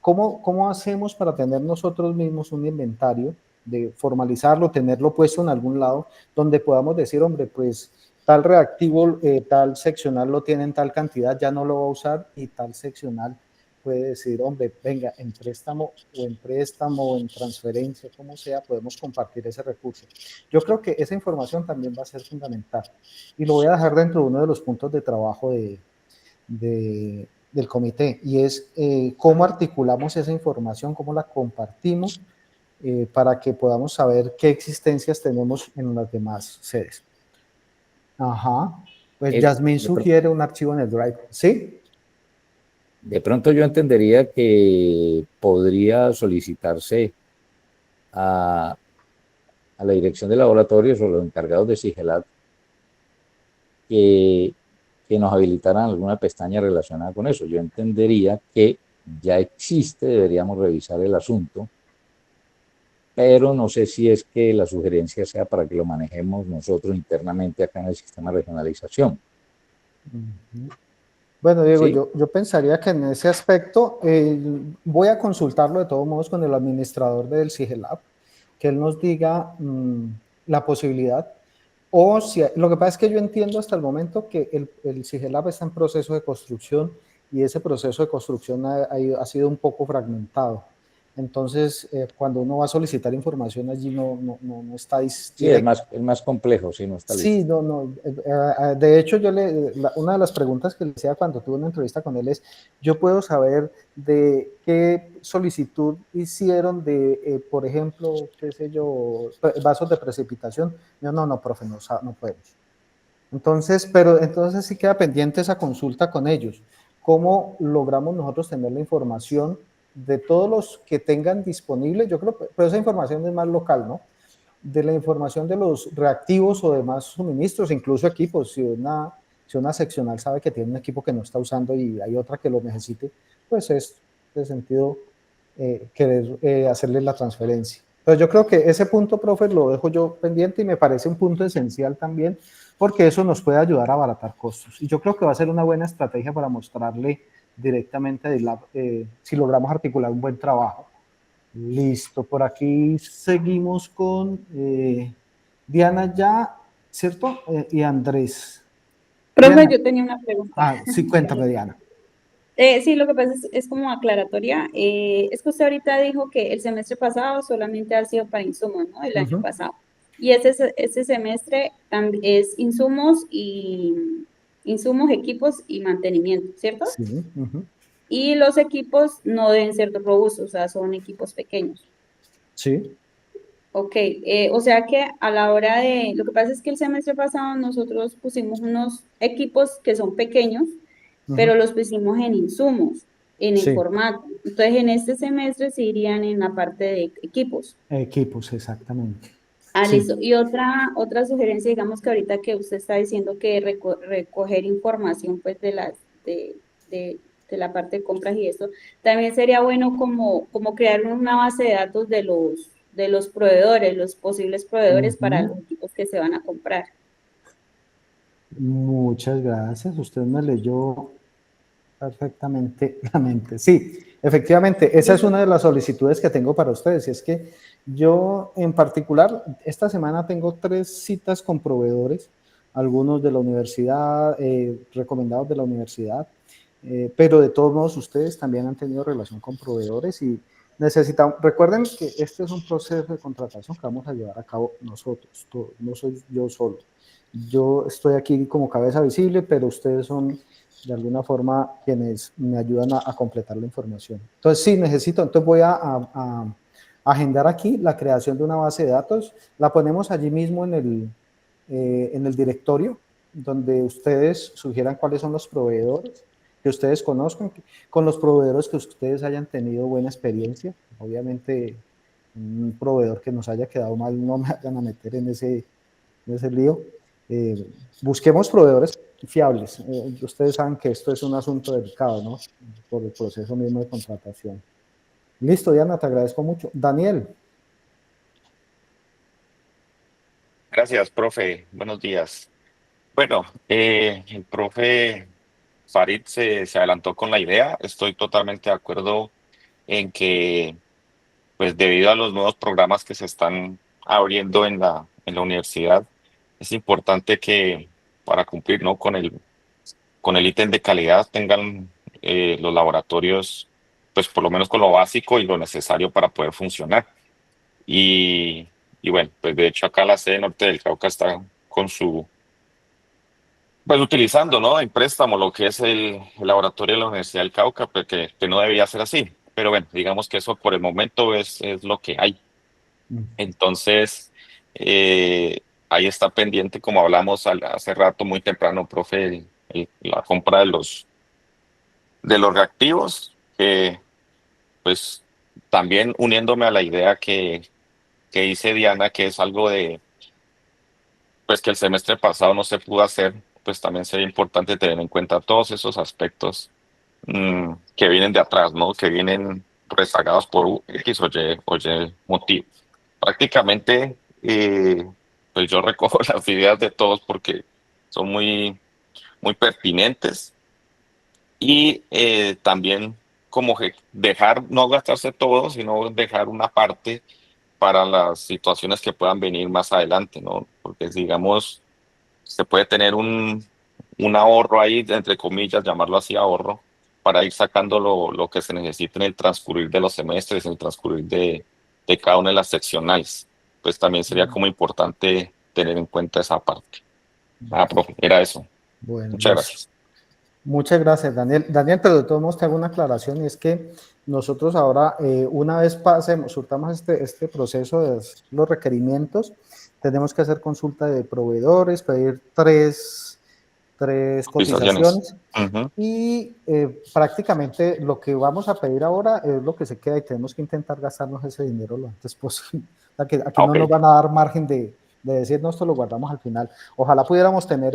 A: ¿Cómo hacemos para tener nosotros mismos un inventario, de formalizarlo, tenerlo puesto en algún lado, donde podamos decir, hombre, pues tal reactivo, tal seccional lo tiene en tal cantidad, ya no lo va a usar, y tal seccional puede decir, hombre, venga, en préstamo o en transferencia, como sea, podemos compartir ese recurso. Yo creo que esa información también va a ser fundamental y lo voy a dejar dentro de uno de los puntos de trabajo del comité, y es cómo articulamos esa información, cómo la compartimos para que podamos saber qué existencias tenemos en las demás sedes. Ajá, pues Yasmín sugiere un archivo en el Drive, ¿sí?
G: De pronto yo entendería que podría solicitarse a la dirección de laboratorios o los encargados de SIGELAB que nos habilitaran alguna pestaña relacionada con eso. Yo entendería que ya existe, deberíamos revisar el asunto, pero no sé si es que la sugerencia sea para que lo manejemos nosotros internamente acá en el sistema de regionalización.
A: Bueno, Diego,
G: ¿sí?
A: yo pensaría que en ese aspecto voy a consultarlo de todos modos con el administrador del SIGELAB, que él nos diga la posibilidad. O si, lo que pasa es que yo entiendo hasta el momento que el SIGELAB está en proceso de construcción y ese proceso de construcción ha sido un poco fragmentado. Entonces, cuando uno va a solicitar información allí no está...
G: Sí, es más complejo, sí, no está listo.
A: Sí, de hecho, una de las preguntas que le hacía cuando tuve una entrevista con él es, ¿yo puedo saber de qué solicitud hicieron de, por ejemplo, qué sé yo, vasos de precipitación? Yo, no, profe, no podemos. Entonces sí queda pendiente esa consulta con ellos. cómo logramos nosotros tener la información de todos los que tengan disponible, yo creo, pero esa información es más local, ¿no? De la información de los reactivos o demás suministros, incluso equipos, si una seccional sabe que tiene un equipo que no está usando y hay otra que lo necesite, pues es de sentido querer hacerle la transferencia. Pero yo creo que ese punto, profe, lo dejo yo pendiente y me parece un punto esencial también, porque eso nos puede ayudar a abaratar costos. Y yo creo que va a ser una buena estrategia para mostrarle directamente a DILAB, si logramos articular un buen trabajo. Listo, por aquí seguimos con Diana ya, ¿cierto? Y Andrés.
F: Profe,
A: Diana.
F: yo tenía una pregunta.
A: Sí, cuéntame, Diana.
F: Sí, lo que pasa es como aclaratoria. Es que usted ahorita dijo que el semestre pasado solamente ha sido para insumos, ¿no? El año pasado. Y ese semestre es insumos, equipos y mantenimiento, ¿cierto?
A: Sí.
F: Y los equipos no deben ser robustos, o sea, son equipos pequeños.
A: Sí.
F: Ok, o sea que a la hora de, lo que pasa es que el semestre pasado nosotros pusimos unos equipos que son pequeños, pero los pusimos en insumos, en el
A: Sí.
F: formato. Entonces, en este semestre se irían en la parte de equipos.
A: Equipos, exactamente.
F: Sí. Listo. Y otra sugerencia, digamos que ahorita que usted está diciendo que recoger información pues de la parte de compras y esto, también sería bueno como crear una base de datos de los proveedores, los posibles proveedores para los equipos que se van a comprar.
A: Muchas gracias. Usted me leyó perfectamente la mente. Sí, efectivamente, esa es una de las solicitudes que tengo para ustedes. Y es que yo en particular, esta semana tengo 3 citas con proveedores, algunos de la universidad, recomendados de la universidad, pero de todos modos ustedes también han tenido relación con proveedores y necesitamos, recuerden que este es un proceso de contratación que vamos a llevar a cabo nosotros, todos, no soy yo solo. Yo estoy aquí como cabeza visible, pero ustedes son de alguna forma quienes me ayudan a completar la información. Entonces sí, entonces voy a agendar aquí la creación de una base de datos, la ponemos allí mismo en el directorio, donde ustedes sugieran cuáles son los proveedores que ustedes conozcan, con los proveedores que ustedes hayan tenido buena experiencia. Obviamente, un proveedor que nos haya quedado mal, no me vayan a meter en ese lío. Busquemos proveedores fiables. Ustedes saben que esto es un asunto delicado, ¿no? Por el proceso mismo de contratación. Listo, Diana, te agradezco mucho. Daniel.
E: Gracias, profe. Buenos días. Bueno, el profe Farid se adelantó con la idea. Estoy totalmente de acuerdo en que, pues debido a los nuevos programas que se están abriendo en la universidad, es importante que para cumplir, ¿no?, con el ítem de calidad tengan los laboratorios, pues por lo menos con lo básico y lo necesario para poder funcionar. Y bueno, pues de hecho acá la sede norte del Cauca está con pues utilizando, ¿no?, en préstamo lo que es el laboratorio de la Universidad del Cauca, pues que no debía ser así. Pero bueno, digamos que eso por el momento es lo que hay. Entonces, ahí está pendiente, como hablamos hace rato, muy temprano, profe, la compra de los reactivos, que pues también uniéndome a la idea que dice Diana, que es algo pues que el semestre pasado no se pudo hacer, pues también sería importante tener en cuenta todos esos aspectos que vienen de atrás, ¿no? Que vienen rezagados por X o Y motivo. Prácticamente, pues yo recojo las ideas de todos porque son muy, muy pertinentes y también como que dejar, no gastarse todo, sino dejar una parte para las situaciones que puedan venir más adelante, ¿no? Porque digamos, se puede tener un ahorro ahí, entre comillas, llamarlo así ahorro, para ir sacando lo que se necesita en el transcurrir de los semestres, en el transcurrir de cada una de las seccionales. Pues también sería como importante tener en cuenta esa parte. Profe, era eso.
A: Bueno,
E: Muchas gracias.
A: Muchas gracias, Daniel. Daniel, pero de todos modos te hago una aclaración, y es que nosotros ahora, una vez surtamos este proceso de los requerimientos, tenemos que hacer consulta de proveedores, pedir tres cotizaciones.
E: Ujú.
A: Y prácticamente lo que vamos a pedir ahora es lo que se queda y tenemos que intentar gastarnos ese dinero lo antes posible. O sea, que aquí no
E: Ok.
A: nos van a dar margen de decir, no, esto lo guardamos al final. Ojalá pudiéramos tener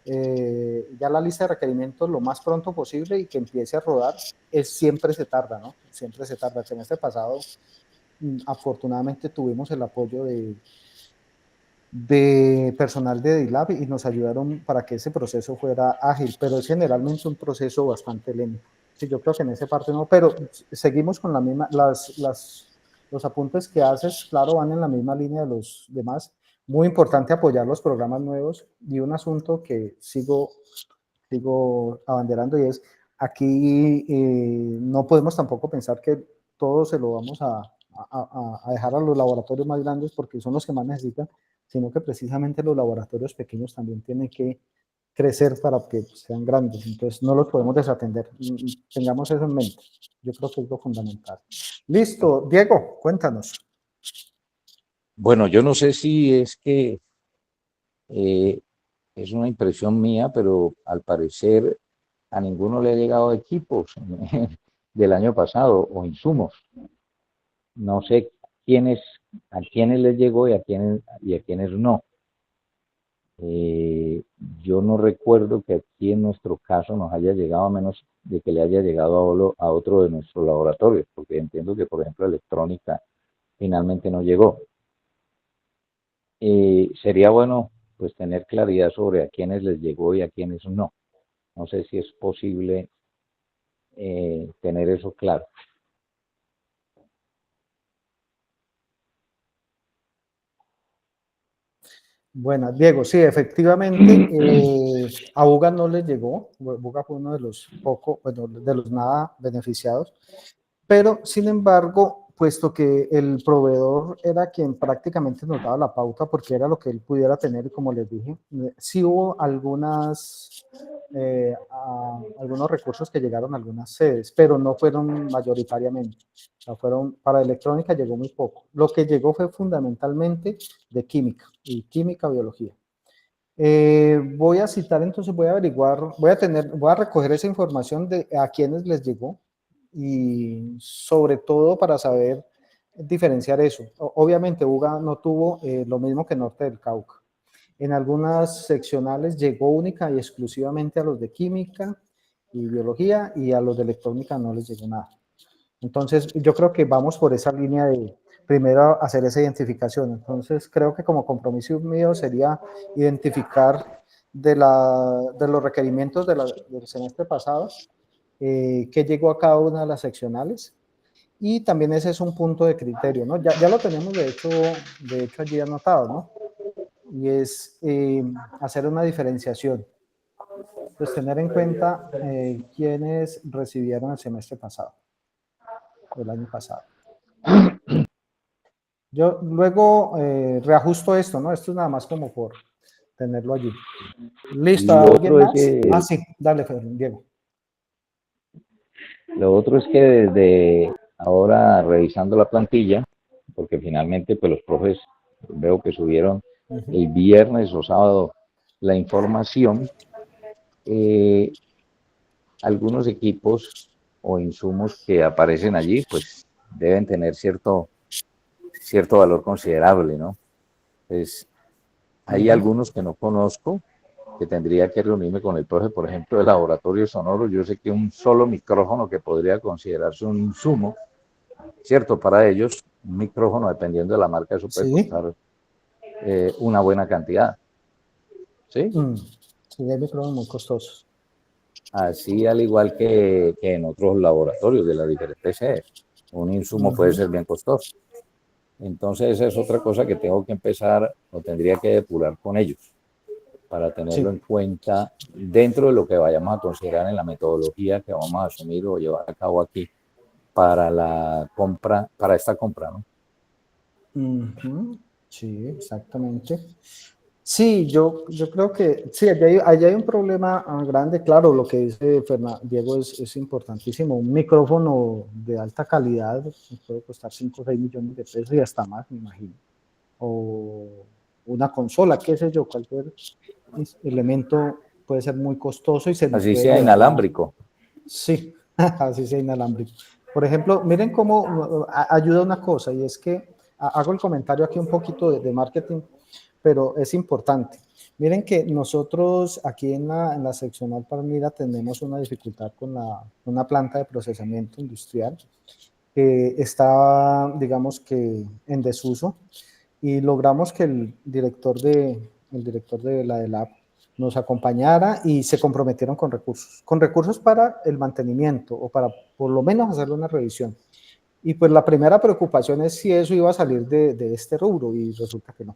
A: ya la lista de requerimientos lo más pronto posible y que empiece a rodar. Siempre se tarda, ¿no? Siempre se tarda. El semestre pasado, afortunadamente, tuvimos el apoyo de personal de DILAB y nos ayudaron para que ese proceso fuera ágil, pero es generalmente un proceso bastante lento. Sí, yo creo que en esa parte no, pero seguimos con la misma, los apuntes que haces, claro, van en la misma línea de los demás. Muy importante apoyar los programas nuevos y un asunto que sigo abanderando y es, aquí no podemos tampoco pensar que todo se lo vamos a dejar a los laboratorios más grandes porque son los que más necesitan, sino que precisamente los laboratorios pequeños también tienen que crecer para que sean grandes. Entonces, no los podemos desatender. Tengamos eso en mente. Yo creo que es lo fundamental. Listo. Diego, cuéntanos.
G: Bueno, yo no sé si es que es una impresión mía, pero al parecer a ninguno le ha llegado equipos del año pasado o insumos. No sé a quiénes les llegó y a quiénes no. Eh, yo no recuerdo que aquí en nuestro caso nos haya llegado, a menos de que le haya llegado a otro de nuestros laboratorios, porque entiendo que, por ejemplo, electrónica finalmente no llegó. Sería bueno pues tener claridad sobre a quiénes les llegó y a quiénes no. No sé si es posible tener eso claro.
A: Bueno, Diego, sí, efectivamente, a UGA no le llegó. UGA fue uno de los bueno, de los nada beneficiados. Pero, sin embargo, puesto que el proveedor era quien prácticamente nos daba la pauta porque era lo que él pudiera tener, y como les dije, sí hubo algunos recursos que llegaron a algunas sedes, pero no fueron mayoritariamente. O sea, para electrónica llegó muy poco. Lo que llegó fue fundamentalmente de química y química, biología. Voy a citar, entonces voy a averiguar, voy a recoger esa información de a quiénes les llegó y sobre todo para saber diferenciar eso. Obviamente UGA no tuvo lo mismo que Norte del Cauca. En algunas seccionales llegó única y exclusivamente a los de química y biología y a los de electrónica no les llegó nada. Entonces yo creo que vamos por esa línea de primero hacer esa identificación. Entonces creo que como compromiso mío sería identificar de los requerimientos del semestre pasado qué llegó a cada una de las seccionales y también ese es un punto de criterio, ¿no? Ya lo tenemos de hecho allí anotado, ¿no? Y es hacer una diferenciación. Pues tener en cuenta quiénes recibieron el semestre pasado, el año pasado. Yo luego reajusto esto, ¿no? Esto es nada más como por tenerlo allí. ¿Listo?
G: Lo
A: ¿Alguien
G: otro es
A: más?
G: que,
A: Sí, dale, Diego.
G: lo otro es que desde ahora revisando la plantilla, porque finalmente pues los profes veo que subieron el viernes o sábado la información, algunos equipos o insumos que aparecen allí pues deben tener cierto valor considerable, ¿no? Pues hay algunos que no conozco, que tendría que reunirme con el profe, por ejemplo, del laboratorio sonoro. Yo sé que un solo micrófono que podría considerarse un insumo, ¿cierto? Para ellos, un micrófono, dependiendo de la marca, eso puede
A: Sí.
G: costar una buena cantidad, ¿sí?
A: Sí, hay micrófonos muy costosos.
G: Así al igual que en otros laboratorios de las diferentes sedes. Un insumo puede ser bien costoso. Entonces esa es otra cosa que tengo que empezar o tendría que depurar con ellos para tenerlo en cuenta dentro de lo que vayamos a considerar en la metodología que vamos a asumir o llevar a cabo aquí para la compra, para esta compra, ¿no?
A: Sí, exactamente. Sí, yo creo que sí, allá hay un problema grande, claro, lo que dice Diego es importantísimo. Un micrófono de alta calidad puede costar 5 o 6 millones de pesos y hasta más, me imagino. O una consola, qué sé yo, cualquier elemento puede ser muy costoso y se nos
G: Así
A: puede
G: sea
A: dañar
G: inalámbrico.
A: Sí, así sea inalámbrico. Por ejemplo, miren cómo ayuda una cosa, y es que hago el comentario aquí un poquito de marketing, pero es importante. Miren que nosotros aquí en la seccional Palmira tenemos una dificultad con una planta de procesamiento industrial que está, digamos que, en desuso, y logramos que el director de la DELAP nos acompañara y se comprometieron con recursos para el mantenimiento o para por lo menos hacerle una revisión. Y pues la primera preocupación es si eso iba a salir de este rubro y resulta que no.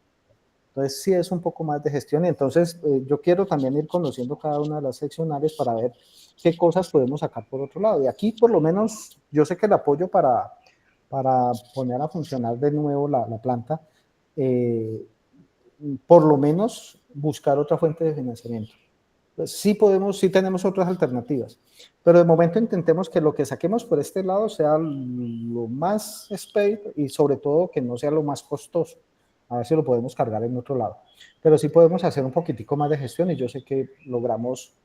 A: Entonces sí es un poco más de gestión y entonces yo quiero también ir conociendo cada una de las seccionales para ver qué cosas podemos sacar por otro lado. Y aquí por lo menos yo sé que el apoyo para poner a funcionar de nuevo la planta, eh, por lo menos buscar otra fuente de financiamiento. Pues sí podemos, sí tenemos otras alternativas, pero de momento intentemos que lo que saquemos por este lado sea lo más spade y sobre todo que no sea lo más costoso. A ver si lo podemos cargar en otro lado. Pero sí podemos hacer un poquitico más de gestión y yo sé que logramos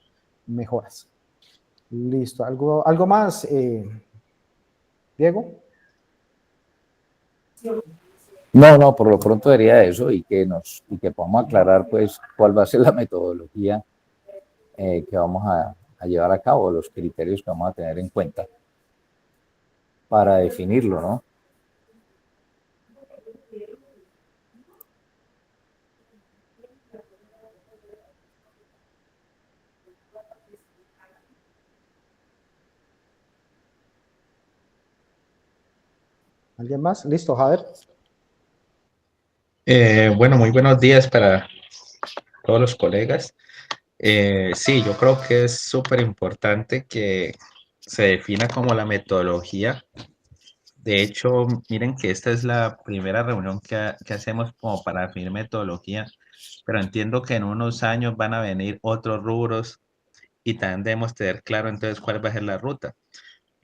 A: mejoras. Listo. ¿Algo más, Diego?
G: No, no, por lo pronto sería eso y que podamos aclarar pues cuál va a ser la metodología que vamos a llevar a cabo, los criterios que vamos a tener en cuenta para definirlo, ¿no?
A: ¿Alguien más? Listo, Javier.
H: Bueno, muy buenos días para todos los colegas. Sí, yo creo que es súper importante que se defina como la metodología. De hecho, miren que esta es la primera reunión que hacemos como para definir metodología, pero entiendo que en unos años van a venir otros rubros y también debemos tener claro entonces cuál va a ser la ruta.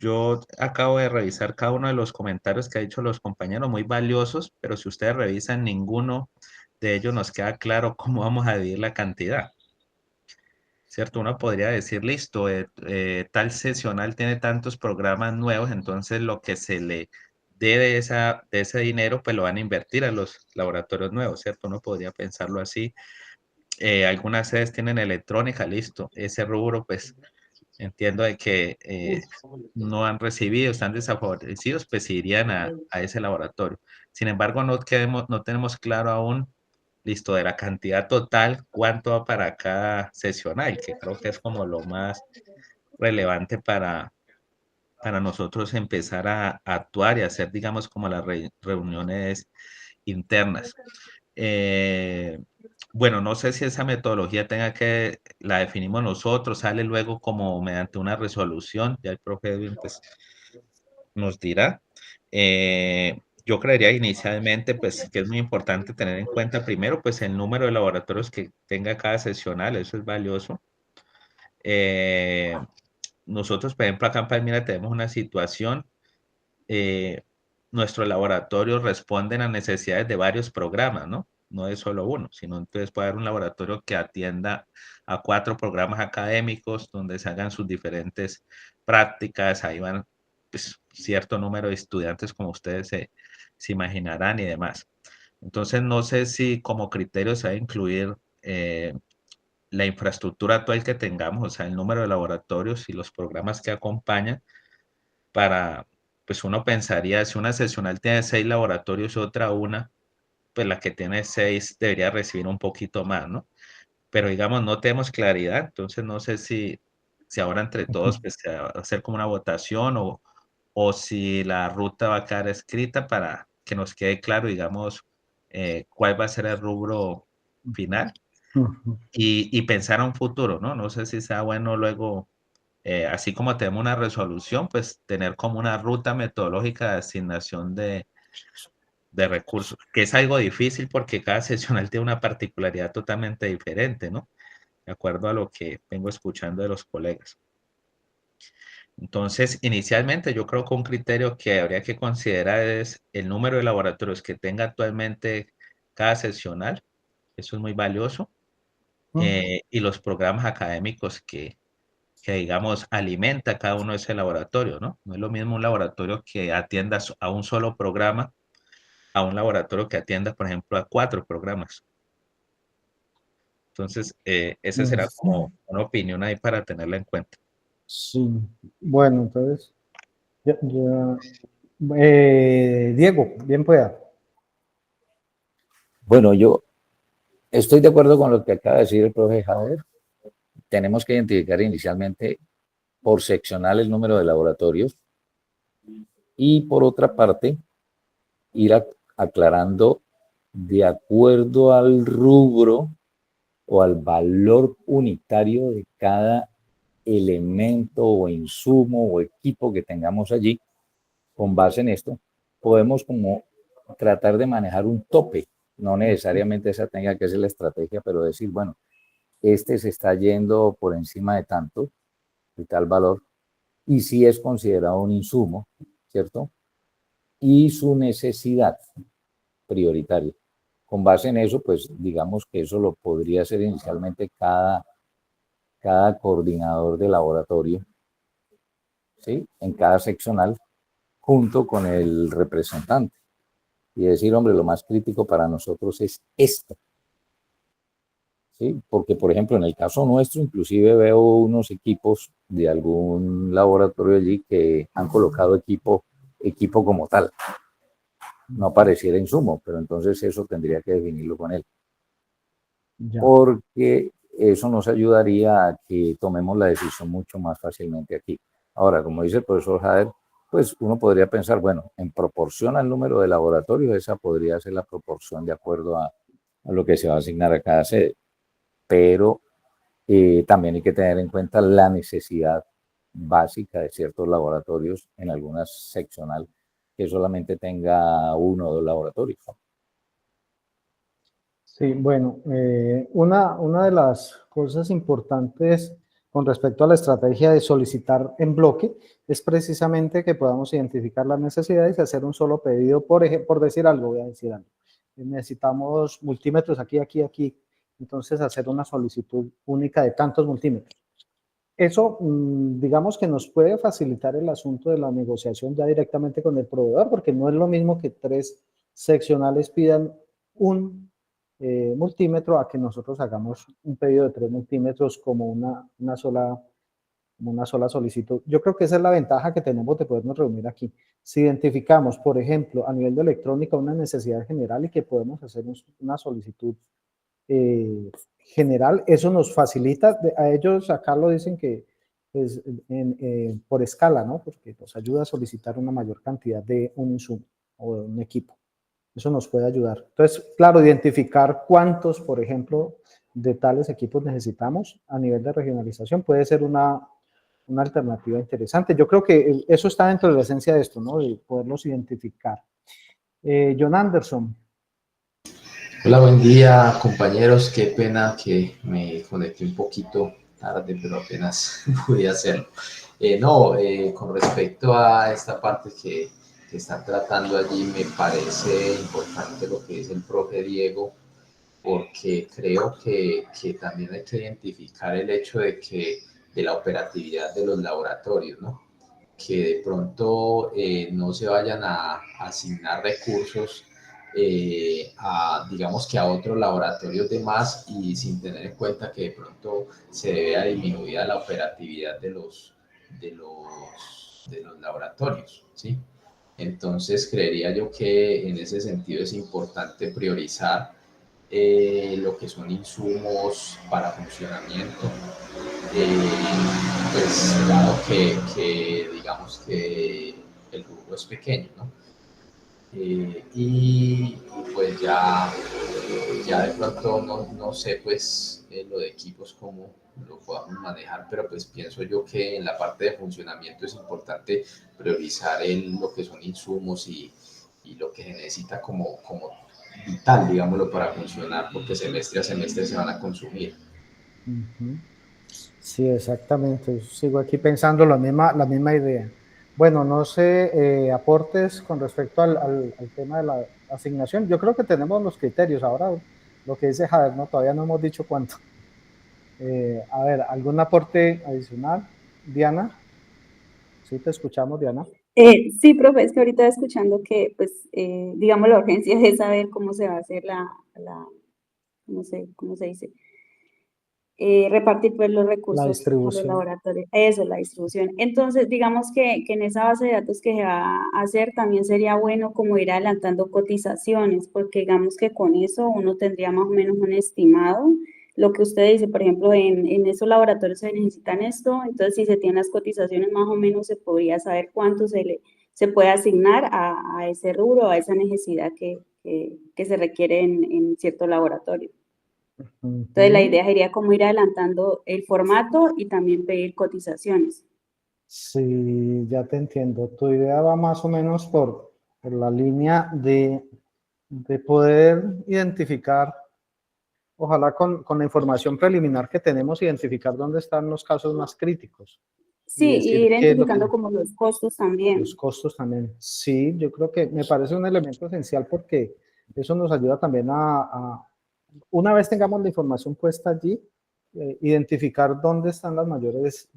H: Yo acabo de revisar cada uno de los comentarios que ha dicho los compañeros, muy valiosos, pero si ustedes revisan, ninguno de ellos nos queda claro cómo vamos a dividir la cantidad, ¿cierto? Uno podría decir, listo, tal sesional tiene tantos programas nuevos, entonces lo que se le dé de ese dinero, pues lo van a invertir a los laboratorios nuevos, ¿cierto? Uno podría pensarlo así. Algunas sedes tienen electrónica, listo, ese rubro, pues entiendo de que no han recibido, están desfavorecidos, pues irían a ese laboratorio. Sin embargo, no tenemos claro aún, listo, de la cantidad total, cuánto va para cada sesional, que creo que es como lo más relevante para nosotros empezar a actuar y hacer, digamos, como las reuniones internas. Bueno, no sé si esa metodología la definimos nosotros, sale luego como mediante una resolución, ya el profe Edwin pues, nos dirá. Yo creería inicialmente pues que es muy importante tener en cuenta primero pues el número de laboratorios que tenga cada sesional, eso es valioso. Nosotros, por ejemplo, acá en Palmira tenemos una situación, nuestros laboratorios responden a necesidades de varios programas, ¿no? No es solo uno, sino entonces puede haber un laboratorio que atienda a 4 programas académicos donde se hagan sus diferentes prácticas, ahí van pues, cierto número de estudiantes como ustedes se imaginarán y demás. Entonces, no sé si como criterio se va a incluir la infraestructura actual que tengamos, o sea, el número de laboratorios y los programas que acompañan para, pues uno pensaría, si una sesional tiene 6 laboratorios y otra una, pues la que tiene 6 debería recibir un poquito más, ¿no? Pero digamos, no tenemos claridad, entonces no sé si ahora entre todos pues, se va a hacer como una votación o si la ruta va a quedar escrita para que nos quede claro, digamos, cuál va a ser el rubro final y pensar a un futuro, ¿no? No sé si sea bueno luego así como tenemos una resolución, pues tener como una ruta metodológica de asignación de recursos, que es algo difícil porque cada sesional tiene una particularidad totalmente diferente, ¿no? De acuerdo a lo que vengo escuchando de los colegas. Entonces, inicialmente yo creo que un criterio que habría que considerar es el número de laboratorios que tenga actualmente cada sesional. Eso es muy valioso. y los programas académicos que, digamos, alimenta cada uno de ese laboratorio, ¿no? No es lo mismo un laboratorio que atienda a un solo programa a un laboratorio que atienda, por ejemplo, a 4 programas. Entonces, esa será como una opinión ahí para tenerla en cuenta.
A: Sí, bueno, entonces, Diego, bien pueda.
G: Bueno, yo estoy de acuerdo con lo que acaba de decir el profe Javier. Tenemos que identificar inicialmente por seccional el número de laboratorios y por otra parte ir aclarando de acuerdo al rubro o al valor unitario de cada elemento o insumo o equipo que tengamos allí. Con base en esto, podemos como tratar de manejar un tope. No necesariamente esa tenga que ser la estrategia, pero decir, bueno, este se está yendo por encima de tanto, de tal valor, y si es considerado un insumo, ¿cierto? Y su necesidad prioritaria. Con base en eso, pues digamos que eso lo podría hacer inicialmente cada coordinador de laboratorio, ¿sí? En cada seccional, junto con el representante. Y decir, hombre, lo más crítico para nosotros es esto. ¿Sí? Porque, por ejemplo, en el caso nuestro, inclusive veo unos equipos de algún laboratorio allí que han colocado equipo como tal. No apareciera insumo, pero entonces eso tendría que definirlo con él.
A: Ya.
G: Porque eso nos ayudaría a que tomemos la decisión mucho más fácilmente aquí. Ahora, como dice el profesor Jader, pues uno podría pensar, bueno, en proporción al número de laboratorios, esa podría ser la proporción de acuerdo a lo que se va a asignar a cada sede. Pero también hay que tener en cuenta la necesidad básica de ciertos laboratorios en algunas seccional que solamente tenga 1 o 2 laboratorios.
A: Sí, bueno, una de las cosas importantes con respecto a la estrategia de solicitar en bloque es precisamente que podamos identificar las necesidades y hacer un solo pedido. Por ejemplo, por decir algo, voy a decir algo. Necesitamos multímetros aquí, aquí, aquí. Entonces, hacer una solicitud única de tantos multímetros. Eso, digamos que nos puede facilitar el asunto de la negociación ya directamente con el proveedor, porque no es lo mismo que 3 seccionales pidan un multímetro a que nosotros hagamos un pedido de 3 multímetros como una sola solicitud. Yo creo que esa es la ventaja que tenemos de podernos reunir aquí. Si identificamos, por ejemplo, a nivel de electrónica una necesidad general y que podemos hacer una solicitud general, eso nos facilita, a ellos acá lo dicen que pues, por escala, ¿no? Porque nos ayuda a solicitar una mayor cantidad de un insumo o de un equipo. Eso nos puede ayudar. Entonces, claro, identificar cuántos, por ejemplo, de tales equipos necesitamos a nivel de regionalización puede ser una alternativa interesante. Yo creo que eso está dentro de la esencia de esto, ¿no? De poderlos identificar. John Anderson.
I: Hola, buen día, compañeros. Qué pena que me conecté un poquito tarde, pero apenas pude hacerlo. Con respecto a esta parte que están tratando allí, me parece importante lo que dice el profe Diego, porque creo que también hay que identificar el hecho de la operatividad de los laboratorios, ¿no? Que de pronto no se vayan a asignar recursos digamos que a otros laboratorios de más y sin tener en cuenta que de pronto se debe a disminuir la operatividad de los laboratorios, ¿sí? Entonces creería yo que en ese sentido es importante priorizar lo que son insumos para funcionamiento, pues dado que digamos que el rubro es pequeño, ¿no? Y pues ya de pronto no sé pues lo de equipos cómo lo podamos manejar, pero pues pienso yo que en la parte de funcionamiento es importante priorizar lo que son insumos y lo que se necesita como vital, digámoslo, para funcionar, porque semestre a semestre se van a consumir.
A: Sí, exactamente. Sigo aquí pensando la misma idea. Bueno, no sé, aportes con respecto al tema de la asignación. Yo creo que tenemos los criterios. Ahora, lo que dice Javier, ¿no? Todavía no hemos dicho cuánto. A ver, ¿algún aporte adicional? Diana, sí, te escuchamos, Diana.
F: Sí, profe, es que ahorita escuchando que, pues, digamos, la urgencia es saber cómo se va a hacer ¿cómo se dice? Repartir pues los
A: La
F: recursos a los
A: distribución.
F: laboratorios. Eso, la distribución. Entonces, digamos que en esa base de datos que se va a hacer también sería bueno como ir adelantando cotizaciones, porque digamos que con eso uno tendría más o menos un estimado. Lo que usted dice, por ejemplo, en esos laboratorios se necesitan esto, entonces si se tienen las cotizaciones más o menos se podría saber cuánto se puede asignar a ese rubro, a esa necesidad que se requiere en cierto laboratorio. Entonces, la idea sería como ir adelantando el formato y también pedir cotizaciones.
A: Sí, ya te entiendo. Tu idea va más o menos por la línea de poder identificar, ojalá con la información preliminar que tenemos, identificar dónde están los casos más críticos.
F: Sí,
A: Y
F: y
A: decir
F: ir
A: qué es lo que...
F: identificando como los costos también.
A: Los costos también. Sí, yo creo que me parece un elemento esencial porque eso nos ayuda también una vez tengamos la información puesta allí, identificar dónde están las mayores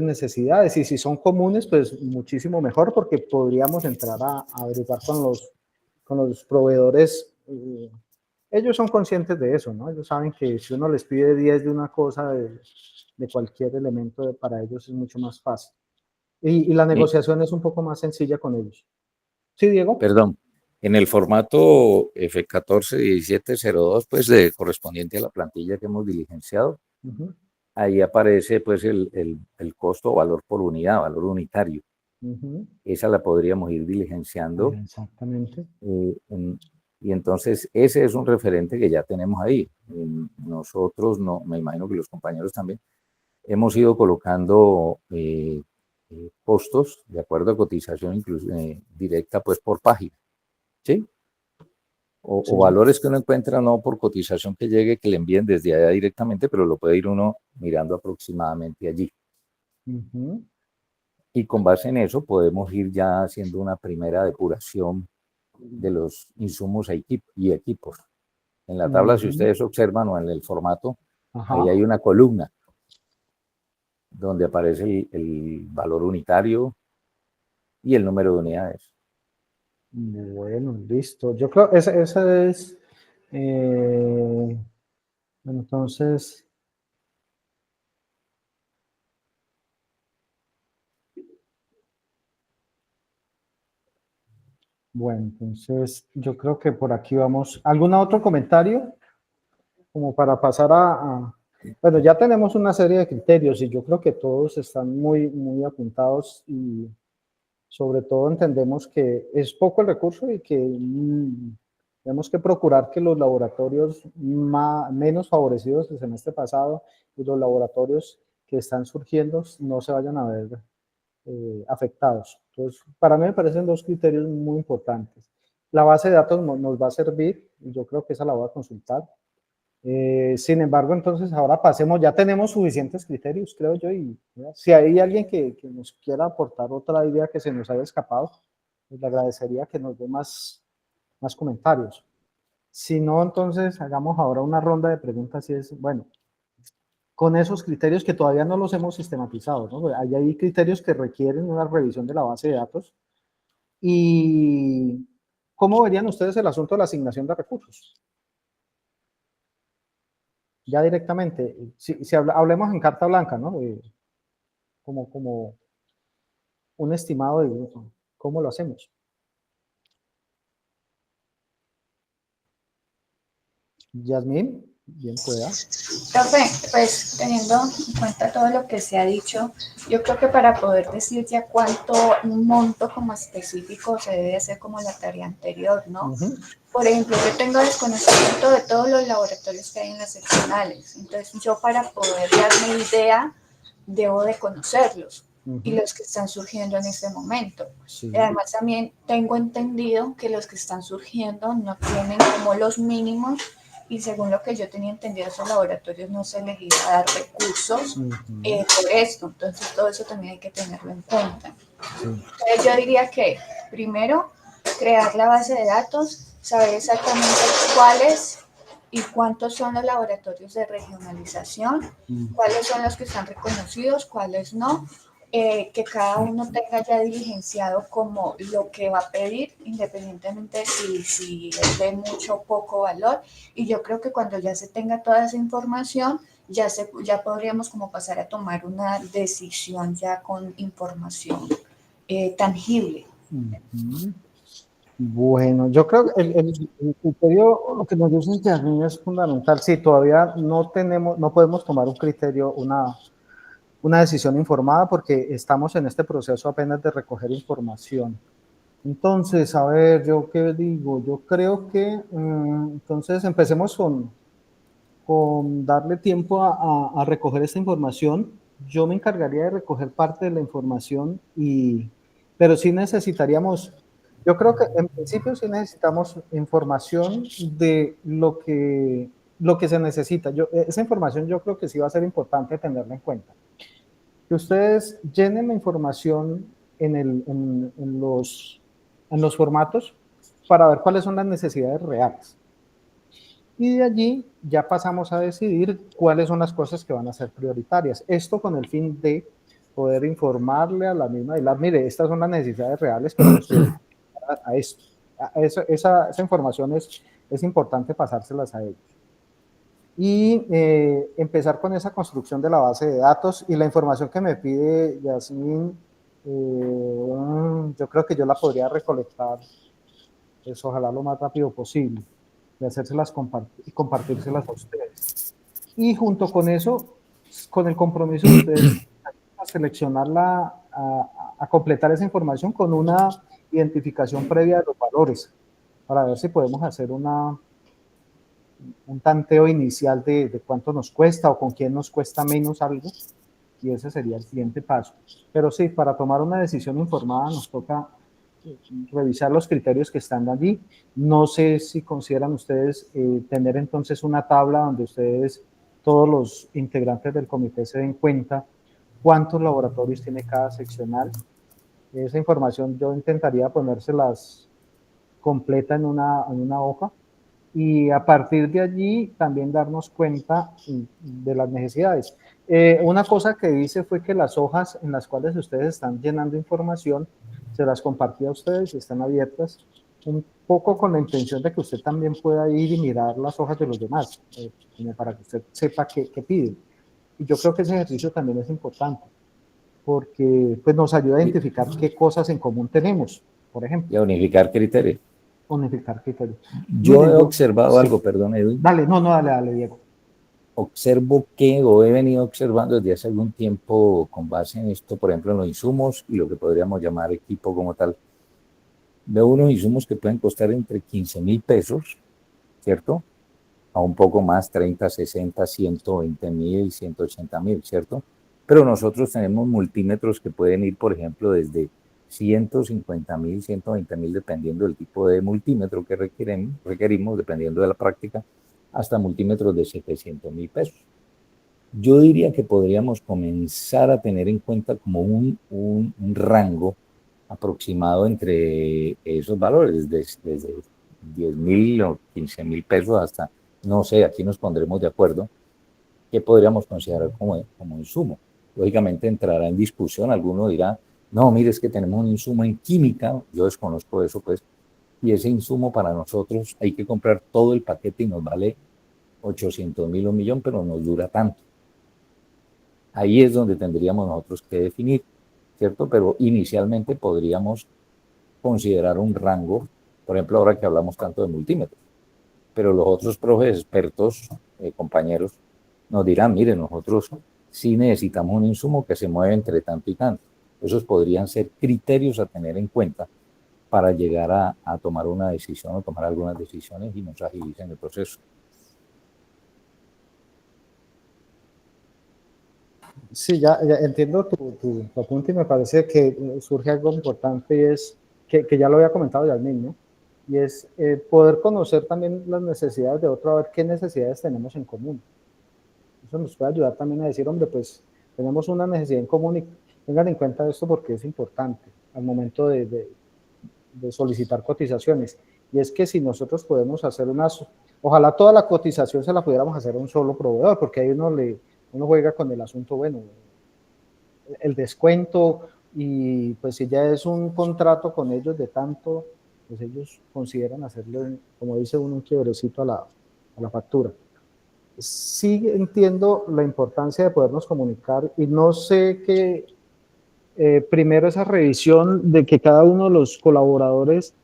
A: necesidades, y si son comunes, pues muchísimo mejor, porque podríamos entrar a averiguar con los proveedores. Ellos son conscientes de eso, ¿no? Ellos saben que si uno les pide 10 de una cosa, de cualquier elemento, para ellos es mucho más fácil. Y la negociación es un poco más sencilla con ellos. ¿Sí, Diego?
G: Perdón, en el formato F141702, pues correspondiente a la plantilla que hemos diligenciado, ahí aparece pues el costo o valor por unidad, valor unitario. Esa la podríamos ir diligenciando.
A: Exactamente.
G: Y entonces ese es un referente que ya tenemos ahí. Nosotros, no, me imagino que los compañeros también, hemos ido colocando costos de acuerdo a cotización incluso, directa pues por página, ¿sí? O valores que uno encuentra no por cotización que llegue, que le envíen desde allá directamente, pero lo puede ir uno mirando aproximadamente allí. Y con base en eso podemos ir ya haciendo una primera depuración de los insumos y equipos. En la tabla, si ustedes observan, o en el formato, ahí hay una columna donde aparece el valor unitario y el número de unidades.
A: Bueno, listo. Yo creo que ese es... entonces... Bueno, entonces yo creo que por aquí vamos. ¿Algún otro comentario? Como para pasar bueno, ya tenemos una serie de criterios y yo creo que todos están muy, muy apuntados, y sobre todo entendemos que es poco el recurso y que tenemos que procurar que los laboratorios menos favorecidos del semestre pasado y los laboratorios que están surgiendo no se vayan a ver afectados. Entonces, para mí me parecen dos criterios muy importantes. La base de datos nos va a servir, y yo creo que esa la voy a consultar. Sin embargo, entonces ahora pasemos, ya tenemos suficientes criterios, creo yo, y si hay alguien que nos quiera aportar otra idea que se nos haya escapado, pues le agradecería que nos dé más comentarios. Si no, entonces hagamos ahora una ronda de preguntas, y es, bueno, con esos criterios que todavía no los hemos sistematizado, ¿no? Hay criterios que requieren una revisión de la base de datos. ¿Y cómo verían ustedes el asunto de la asignación de recursos? Ya directamente, si hablemos en carta blanca, ¿no? Como un estimado de cómo lo hacemos. Yasmín, bien pueda.
C: Profe, pues teniendo en cuenta todo lo que se ha dicho, yo creo que para poder decir ya cuánto, un monto como específico, se debe hacer como la tarea anterior, ¿no? Por ejemplo, yo tengo desconocimiento de todos los laboratorios que hay en las seccionales, entonces yo para poder darme idea debo de conocerlos y los que están surgiendo en este momento. Y además también tengo entendido que los que están surgiendo no tienen como los mínimos, y según lo que yo tenía entendido, esos laboratorios no se les iba a dar recursos por esto. Entonces todo eso también hay que tenerlo en cuenta. Entonces yo diría que primero crear la base de datos, saber exactamente cuáles y cuántos son los laboratorios de regionalización, cuáles son los que están reconocidos, cuáles no, que cada uno tenga ya diligenciado como lo que va a pedir, independientemente de si es de mucho o poco valor. Y yo creo que cuando ya se tenga toda esa información, ya podríamos como pasar a tomar una decisión ya con información tangible.
A: Bueno, yo creo que el criterio, lo que nos dice Yasmín es fundamental. Sí, todavía no podemos tomar un criterio, una decisión informada porque estamos en este proceso apenas de recoger información. Entonces, a ver, ¿yo qué digo? Yo creo que, entonces, empecemos con darle tiempo a recoger esta información. Yo me encargaría de recoger parte de la información, pero sí necesitaríamos, yo creo que en principio sí necesitamos información de lo que se necesita. Esa información yo creo que sí va a ser importante tenerla en cuenta. Que ustedes llenen la información en los formatos para ver cuáles son las necesidades reales. Y de allí ya pasamos a decidir cuáles son las cosas que van a ser prioritarias. Esto con el fin de poder informarle a la misma isla, mire, estas son las necesidades reales, pero a esto. Esa información es importante pasárselas a ellos. Y empezar con esa construcción de la base de datos y la información que me pide Yasmín, yo creo que yo la podría recolectar, pues ojalá lo más rápido posible, de hacérselas y compartírselas a ustedes. Y junto con eso, con el compromiso de ustedes, a seleccionarla, a completar esa información con una identificación previa de los valores, para ver si podemos hacer un tanteo inicial de cuánto nos cuesta o con quién nos cuesta menos algo, y ese sería el siguiente paso. Pero sí, para tomar una decisión informada nos toca revisar los criterios que están allí. No sé si consideran ustedes tener entonces una tabla donde ustedes, todos los integrantes del comité, se den cuenta cuántos laboratorios tiene cada seccional. Esa información yo intentaría ponérselas completa en una hoja, y a partir de allí también darnos cuenta de las necesidades. Una cosa que hice fue que las hojas en las cuales ustedes están llenando información, se las compartí a ustedes, están abiertas, un poco con la intención de que usted también pueda ir y mirar las hojas de los demás, como para que usted sepa qué piden. Y yo creo que ese ejercicio también es importante, porque pues, nos ayuda a identificar qué cosas en común tenemos, por ejemplo.
G: Y a unificar criterios.
A: Unificar criterios.
G: Yo he observado algo, perdón, Edwin.
A: Dale, dale, Diego.
G: Observo que, o he venido observando desde hace algún tiempo con base en esto, por ejemplo, en los insumos y lo que podríamos llamar equipo como tal. Veo unos insumos que pueden costar entre 15.000 pesos, ¿cierto? A un poco más, 30, 60, 120.000, 180.000, ¿cierto? Pero nosotros tenemos multímetros que pueden ir, por ejemplo, desde 150.000, 120.000, dependiendo del tipo de multímetro que requerimos, dependiendo de la práctica, hasta multímetros de 700.000 pesos. Yo diría que podríamos comenzar a tener en cuenta como un rango aproximado entre esos valores, desde 10.000 o 15.000 pesos hasta, no sé, aquí nos pondremos de acuerdo, qué podríamos considerar como insumo. Lógicamente entrará en discusión, alguno dirá, no, mire, es que tenemos un insumo en química, yo desconozco eso, pues, y ese insumo para nosotros hay que comprar todo el paquete y nos vale 800.000 o 1.000.000, pero nos dura tanto. Ahí es donde tendríamos nosotros que definir, ¿cierto? Pero inicialmente podríamos considerar un rango, por ejemplo, ahora que hablamos tanto de multímetros, pero los otros profes expertos, compañeros, nos dirán, mire, nosotros sí necesitamos un insumo que se mueve entre tanto y tanto. Esos podrían ser criterios a tener en cuenta para llegar a tomar una decisión o tomar algunas decisiones y nos agilicen el proceso.
A: Sí, ya entiendo tu apunte y me parece que surge algo importante y es que ya lo había comentado Yasmín, ¿no? Y es poder conocer también las necesidades de otro, a ver qué necesidades tenemos en común. Eso nos puede ayudar también a decir, hombre, pues tenemos una necesidad en común y tengan en cuenta esto porque es importante al momento de solicitar cotizaciones. Y es que si nosotros podemos hacer Ojalá toda la cotización se la pudiéramos hacer a un solo proveedor, porque ahí uno juega con el asunto, bueno, el descuento, y pues si ya es un contrato con ellos de tanto, pues ellos consideran hacerle, como dice uno, un quiebrecito a la factura. Sí entiendo la importancia de podernos comunicar, y no sé qué, primero esa revisión de que cada uno de los colaboradores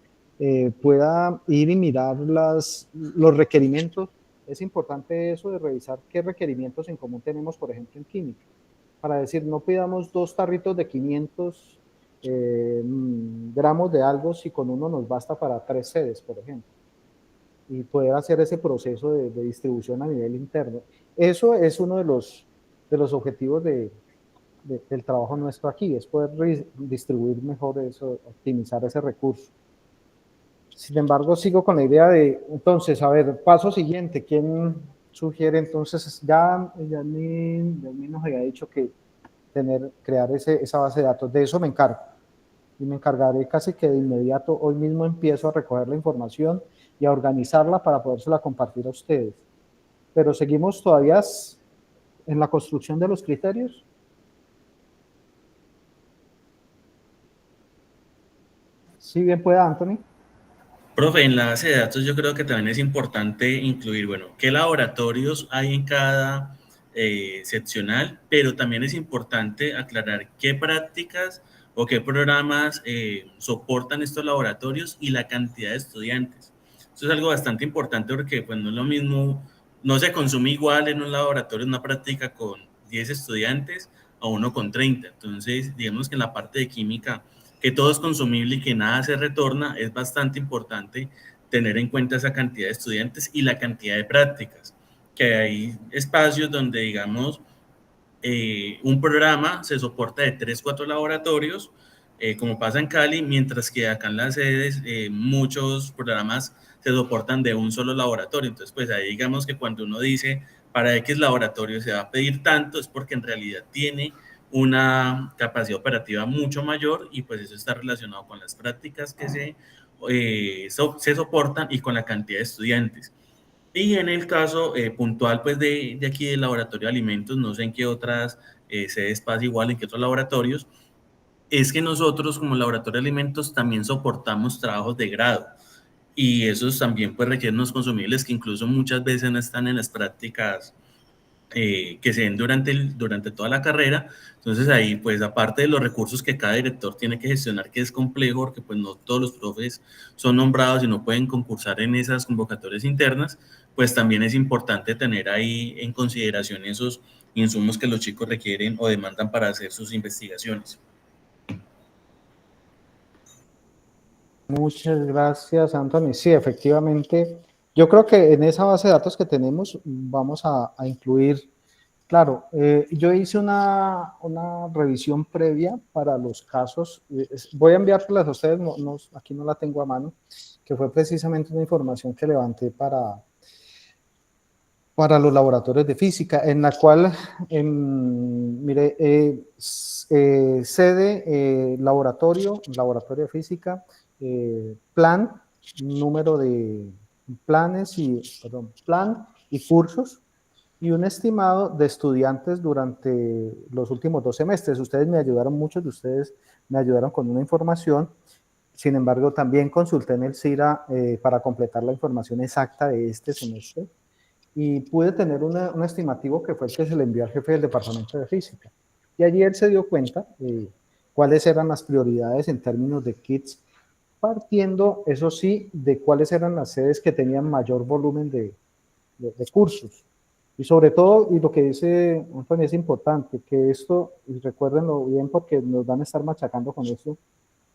A: pueda ir y mirar los requerimientos. Es importante eso de revisar qué requerimientos en común tenemos, por ejemplo, en química, para decir, no pidamos 2 tarritos de 500 gramos de algo si con uno nos basta para 3 sedes, por ejemplo, y poder hacer ese proceso de distribución a nivel interno. Eso es uno de los objetivos del trabajo nuestro aquí, es poder distribuir mejor eso, optimizar ese recurso. Sin embargo, sigo con la idea de, entonces, a ver, paso siguiente, ¿quién sugiere? Entonces, ya mí nos había dicho que crear esa base de datos, de eso me encargo, y me encargaré casi que de inmediato, hoy mismo empiezo a recoger la información y a organizarla para podérsela compartir a ustedes. Pero seguimos todavía en la construcción de los criterios. Sí, bien pueda, Anthony.
B: Profe, en la base de datos yo creo que también es importante incluir, bueno, qué laboratorios hay en cada seccional, pero también es importante aclarar qué prácticas o qué programas soportan estos laboratorios y la cantidad de estudiantes. Eso es algo bastante importante porque pues no es lo mismo, no se consume igual en un laboratorio una práctica con 10 estudiantes a uno con 30. Entonces, digamos que en la parte de química, que todo es consumible y que nada se retorna, es bastante importante tener en cuenta esa cantidad de estudiantes y la cantidad de prácticas, que hay espacios donde, digamos, un programa se soporta de 3, 4 laboratorios, como pasa en Cali, mientras que acá en las sedes muchos programas se soportan de un solo laboratorio. Entonces, pues ahí digamos que cuando uno dice para X laboratorio se va a pedir tanto, es porque en realidad tiene una capacidad operativa mucho mayor y pues eso está relacionado con las prácticas que se soportan y con la cantidad de estudiantes. Y en el caso puntual pues de aquí del laboratorio de alimentos, no sé en qué otras sedes pasa igual, en qué otros laboratorios, es que nosotros como laboratorio de alimentos también soportamos trabajos de grado y esos también pues requieren unos consumibles que incluso muchas veces no están en las prácticas que se den durante toda la carrera. Entonces ahí, pues aparte de los recursos que cada director tiene que gestionar, que es complejo, porque pues no todos los profes son nombrados y no pueden concursar en esas convocatorias internas, pues también es importante tener ahí en consideración esos insumos que los chicos requieren o demandan para hacer sus investigaciones.
A: Muchas gracias, Anthony. Sí, efectivamente, yo creo que en esa base de datos que tenemos vamos a incluir, claro, yo hice una revisión previa para los casos, voy a enviárselas a ustedes, aquí no la tengo a mano, que fue precisamente una información que levanté para los laboratorios de física, en la cual, mire, sede, laboratorio de física, plan, número de planes plan y cursos, y un estimado de estudiantes durante los últimos 2 semestres. Ustedes me ayudaron, muchos de ustedes me ayudaron con una información. Sin embargo, también consulté en el CIRA para completar la información exacta de este semestre, y pude tener un estimativo que fue el que se le envió al jefe del departamento de física. Y allí él se dio cuenta de cuáles eran las prioridades en términos de kits, partiendo, eso sí, de cuáles eran las sedes que tenían mayor volumen de cursos. Y sobre todo, y lo que dice Antonio es importante, que esto, y recuérdenlo bien porque nos van a estar machacando con esto,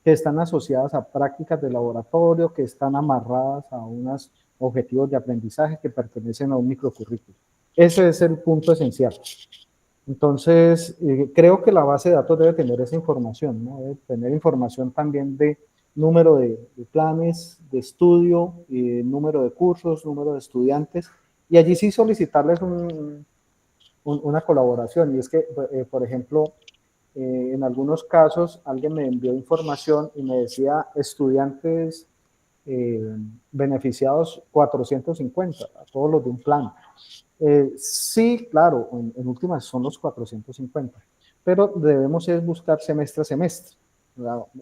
A: que están asociadas a prácticas de laboratorio, que están amarradas a unos objetivos de aprendizaje que pertenecen a un microcurrículo. Ese es el punto esencial. Entonces, creo que la base de datos debe tener esa información, ¿no? Debe tener información también de número de planes de estudio, número de cursos, número de estudiantes, y allí sí solicitarles una colaboración. Y es que, por ejemplo, en algunos casos alguien me envió información y me decía estudiantes beneficiados 450, a todos los de un plan. Sí, claro, en últimas son los 450, pero debemos es buscar semestre a semestre.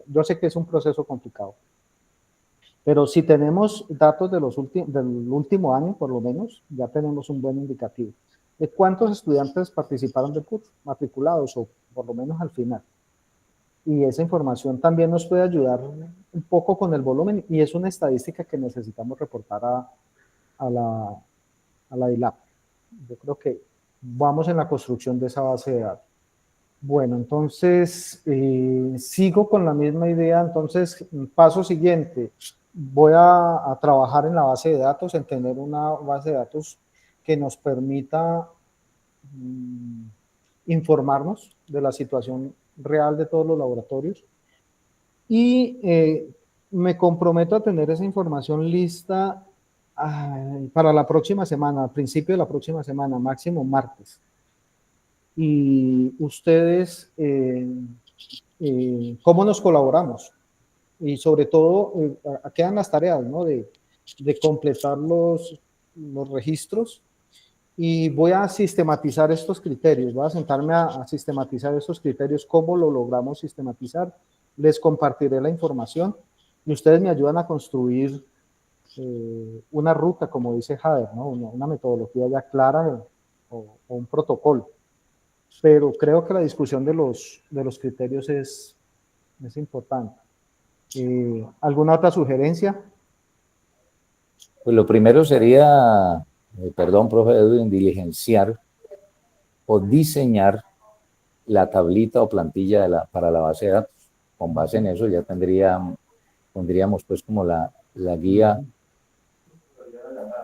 A: Yo sé que es un proceso complicado, pero si tenemos datos de del último año, por lo menos, ya tenemos un buen indicativo de cuántos estudiantes participaron del curso, matriculados o por lo menos al final. Y esa información también nos puede ayudar un poco con el volumen y es una estadística que necesitamos reportar a la ILAP. Yo creo que vamos en la construcción de esa base de datos. Bueno, entonces sigo con la misma idea. Entonces, paso siguiente, voy a trabajar en la base de datos, en tener una base de datos que nos permita informarnos de la situación real de todos los laboratorios y me comprometo a tener esa información lista para la próxima semana, al principio de la próxima semana, máximo martes. Y ustedes, ¿cómo nos colaboramos? Y sobre todo, quedan las tareas, ¿no? De completar los registros y voy a sistematizar estos criterios, voy a sentarme a sistematizar estos criterios, cómo lo logramos sistematizar, les compartiré la información y ustedes me ayudan a construir una ruta, como dice Jader, ¿no? Una metodología ya clara o un protocolo. Pero creo que la discusión de los criterios es importante. ¿Alguna otra sugerencia?
G: Pues lo primero sería, perdón, profe Edwin, diligenciar o diseñar la tablita o plantilla para la base de datos. Con base en eso ya pondríamos pues como la guía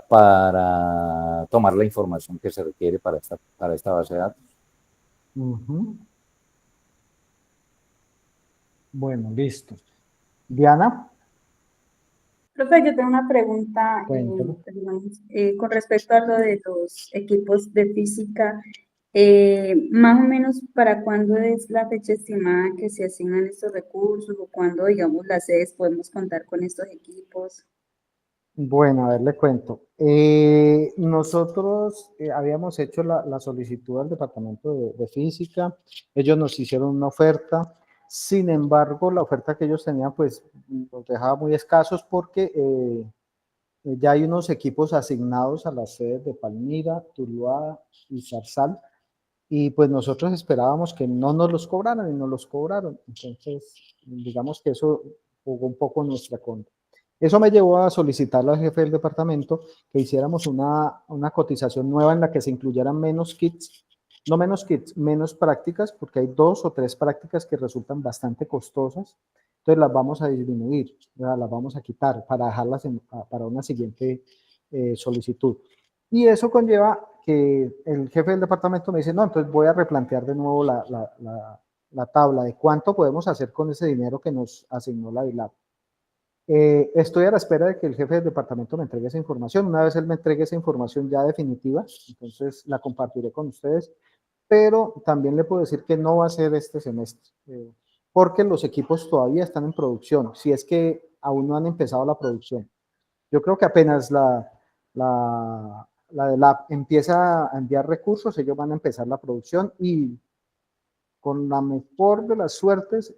G: para tomar la información que se requiere para esta base de datos.
A: Bueno, listo. Diana.
F: Profe, yo tengo una pregunta con respecto a lo de los equipos de física. Más o menos, ¿para cuándo es la fecha estimada que se asignan estos recursos o cuándo, digamos, las sedes podemos contar con estos equipos?
A: Bueno, a ver, le cuento. Nosotros habíamos hecho la solicitud al Departamento de Física, ellos nos hicieron una oferta, sin embargo, la oferta que ellos tenían, pues, nos dejaba muy escasos porque ya hay unos equipos asignados a las sedes de Palmira, Tuluá y Zarzal, y pues nosotros esperábamos que no nos los cobraran y nos los cobraron. Entonces, digamos que eso jugó un poco en nuestra contra. Eso me llevó a solicitarle al jefe del departamento que hiciéramos una cotización nueva en la que se incluyeran menos kits, no menos kits, menos prácticas, porque hay 2 o 3 prácticas que resultan bastante costosas. Entonces las vamos a disminuir, las vamos a quitar para dejarlas para una siguiente solicitud. Y eso conlleva que el jefe del departamento me dice, no, entonces voy a replantear de nuevo la tabla de cuánto podemos hacer con ese dinero que nos asignó la ILAP. Estoy a la espera de que el jefe del departamento me entregue esa información. Una vez él me entregue esa información ya definitiva, entonces la compartiré con ustedes, pero también le puedo decir que no va a ser este semestre, porque los equipos todavía están en producción, si es que aún no han empezado la producción. Yo creo que apenas la de la empieza a enviar recursos, ellos van a empezar la producción y con la mejor de las suertes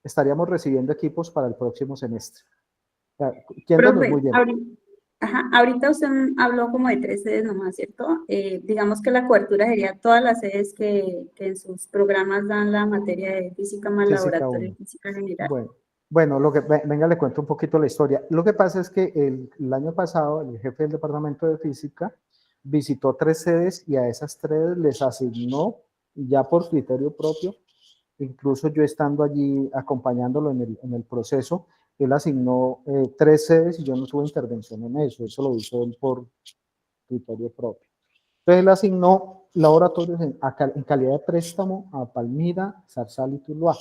A: estaríamos recibiendo equipos para el próximo semestre.
F: Profe,
A: muy bien.
F: ahorita usted habló como de 3 sedes nomás, ¿cierto? Digamos que la cobertura sería todas las sedes que en sus programas dan la materia de física más laboratorio de física general.
A: Bueno, venga, le cuento un poquito la historia. Lo que pasa es que el año pasado el jefe del departamento de física visitó 3 sedes y a esas 3 les asignó ya por criterio propio, incluso yo estando allí acompañándolo en el proceso, él asignó 3 sedes y yo no tuve intervención en eso lo hizo él por criterio propio. Entonces él asignó laboratorios en calidad de préstamo a Palmira, Zarzal y Tuluá.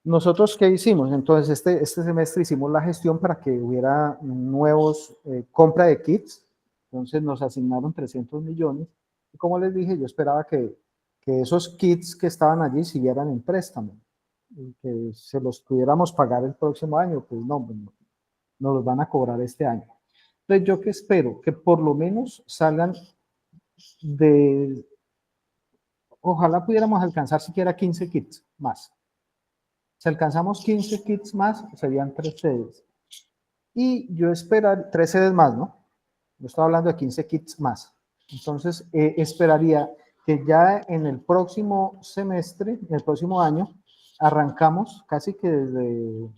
A: ¿Nosotros qué hicimos? Entonces este semestre hicimos la gestión para que hubiera nuevos compra de kits, entonces nos asignaron 300 millones y como les dije, yo esperaba que esos kits que estaban allí siguieran en préstamo y que se los pudiéramos pagar el próximo año, pues no, nos los van a cobrar este año. Entonces, ¿yo qué espero? Que por lo menos salgan de, ojalá pudiéramos alcanzar siquiera 15 kits más. Si alcanzamos 15 kits más, serían 3 sedes. Y yo espero 3 sedes más, ¿no? Yo estoy hablando de 15 kits más. Entonces, esperaría que ya en el próximo semestre, en el próximo año, arrancamos casi que desde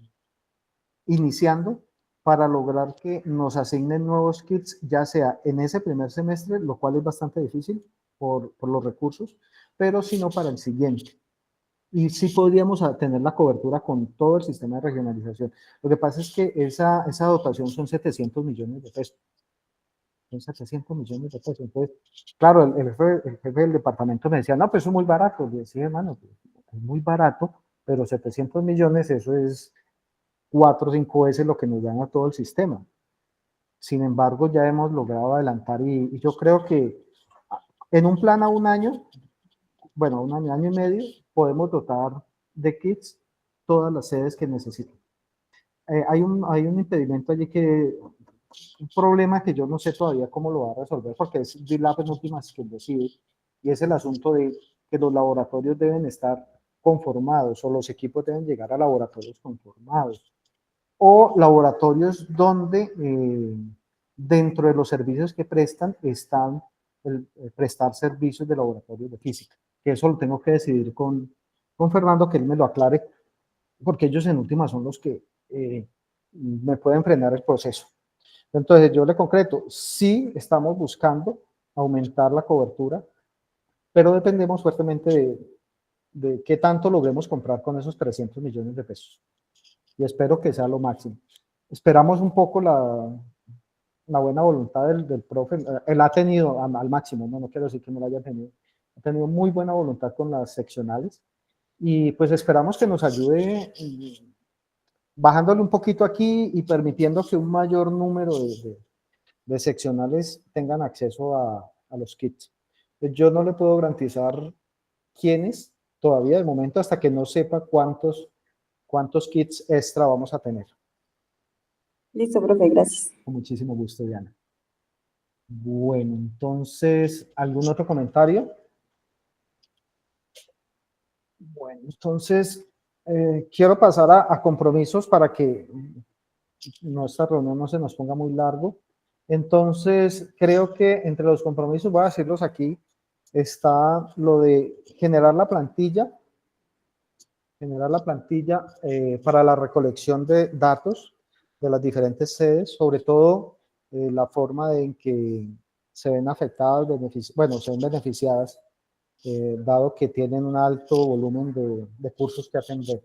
A: iniciando para lograr que nos asignen nuevos kits, ya sea en ese primer semestre, lo cual es bastante difícil por los recursos, pero si no para el siguiente. Y sí podríamos tener la cobertura con todo el sistema de regionalización. Lo que pasa es que esa dotación son 700 millones de pesos. Son 700 millones de pesos. Entonces, claro, el jefe del departamento me decía, no, pues eso es muy barato. Le decía, hermano, pues, es muy barato, pero 700 millones, eso es 4 o 5 veces lo que nos dan a todo el sistema. Sin embargo, ya hemos logrado adelantar y yo creo que en un plan a un año, bueno, un año, año y medio, podemos dotar de kits todas las sedes que necesiten. Hay un impedimento allí un problema que yo no sé todavía cómo lo va a resolver, porque es DILAB en últimas que decide, y es el asunto de que los laboratorios deben estar conformados, o los equipos deben llegar a laboratorios conformados, o laboratorios donde dentro de los servicios que prestan están prestar servicios de laboratorios de física, que eso lo tengo que decidir con Fernando, que él me lo aclare, porque ellos en últimas son los que me pueden frenar el proceso. Entonces yo le concreto, sí estamos buscando aumentar la cobertura, pero dependemos fuertemente de qué tanto logremos comprar con esos 300 millones de pesos. Y espero que sea lo máximo. Esperamos un poco la buena voluntad del profe. Él ha tenido al máximo, no quiero decir que no la haya tenido. Ha tenido muy buena voluntad con las seccionales. Y pues esperamos que nos ayude bajándole un poquito aquí y permitiendo que un mayor número de seccionales tengan acceso a los kits. Yo no le puedo garantizar quiénes todavía de momento hasta que no sepa cuántos kits extra vamos a tener.
F: Listo, profe, gracias.
A: Con muchísimo gusto, Diana. Bueno, entonces, ¿algún otro comentario? Bueno, entonces, quiero pasar a compromisos para que nuestra reunión no se nos ponga muy largo. Entonces, creo que entre los compromisos, voy a decirlos aquí, está lo de generar la plantilla para la recolección de datos de las diferentes sedes, sobre todo la forma en que se ven afectadas, se ven beneficiadas, dado que tienen un alto volumen de cursos que atender.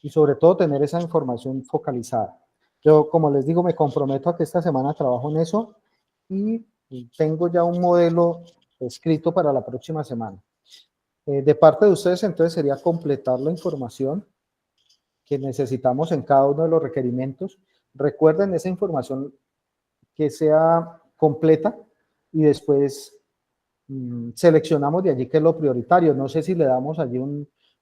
A: Y sobre todo tener esa información focalizada. Yo, como les digo, me comprometo a que esta semana trabajo en eso y tengo ya un modelo escrito para la próxima semana. De parte de ustedes, entonces, sería completar la información que necesitamos en cada uno de los requerimientos. Recuerden esa información que sea completa y después seleccionamos de allí qué es lo prioritario. No sé si le damos allí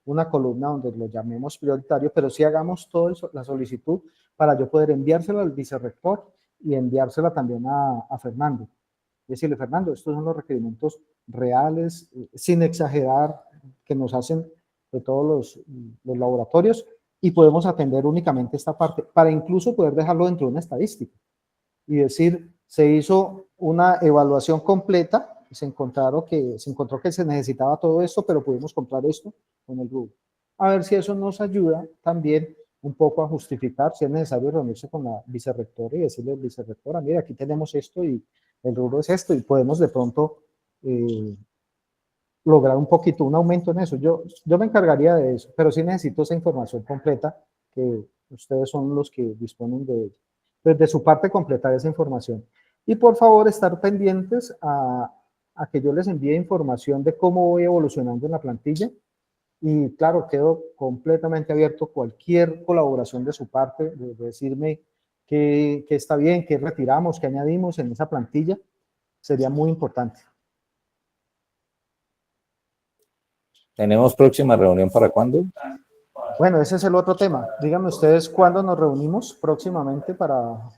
A: una columna donde lo llamemos prioritario, pero sí hagamos toda la solicitud para yo poder enviársela al vicerrector y enviársela también a Fernando. Decirle, Fernando, estos son los requerimientos reales, sin exagerar, que nos hacen de todos los laboratorios, y podemos atender únicamente esta parte, para incluso poder dejarlo dentro de una estadística y decir, se hizo una evaluación completa, se encontró que se necesitaba todo esto, pero pudimos comprar esto con el rubro. A ver si eso nos ayuda también un poco a justificar si es necesario reunirse con la vicerrectora y decirle al vicerrectora, mira, aquí tenemos esto y el rubro es esto, y podemos de pronto lograr un poquito, un aumento en eso. Yo me encargaría de eso, pero sí necesito esa información completa, que ustedes son los que disponen de ella. Entonces, de su parte, completar esa información. Y por favor, estar pendientes a que yo les envíe información de cómo voy evolucionando en la plantilla. Y claro, quedo completamente abierto a cualquier colaboración de su parte, de decirme qué está bien, qué retiramos, qué añadimos en esa plantilla. Sería muy importante.
G: ¿Tenemos próxima reunión para cuándo?
A: Bueno, ese es el otro tema. Díganme ustedes cuándo nos reunimos próximamente para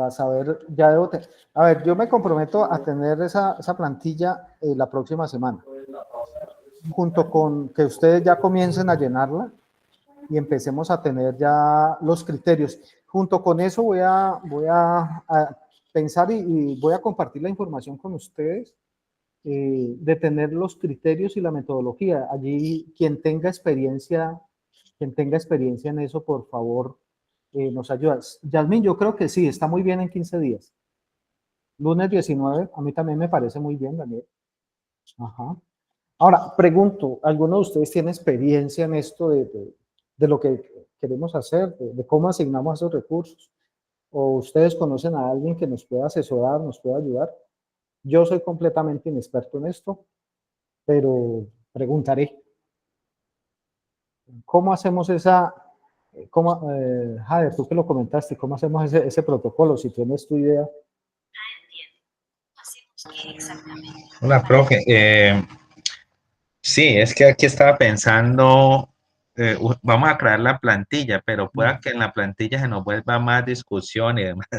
A: saber, ya debo a ver, yo me comprometo a tener esa plantilla la próxima semana, junto con que ustedes ya comiencen a llenarla y empecemos a tener ya los criterios. Junto con eso voy a pensar y voy a compartir la información con ustedes de tener los criterios y la metodología. Allí quien tenga experiencia en eso, por favor, nos ayuda. Yasmín, yo creo que sí, está muy bien en 15 días. Lunes 19, a mí también me parece muy bien, Daniel. Ajá. Ahora, pregunto, ¿alguno de ustedes tiene experiencia en esto de lo que queremos hacer, de cómo asignamos esos recursos? ¿O ustedes conocen a alguien que nos pueda asesorar, nos pueda ayudar? Yo soy completamente inexperto en esto, pero preguntaré. ¿Cómo hacemos Jader, tú que lo comentaste, cómo hacemos ese protocolo? Si tienes tu idea.
H: Hola, profe. Sí, es que aquí estaba pensando, vamos a crear la plantilla, pero pueda que en la plantilla se nos vuelva más discusión y demás.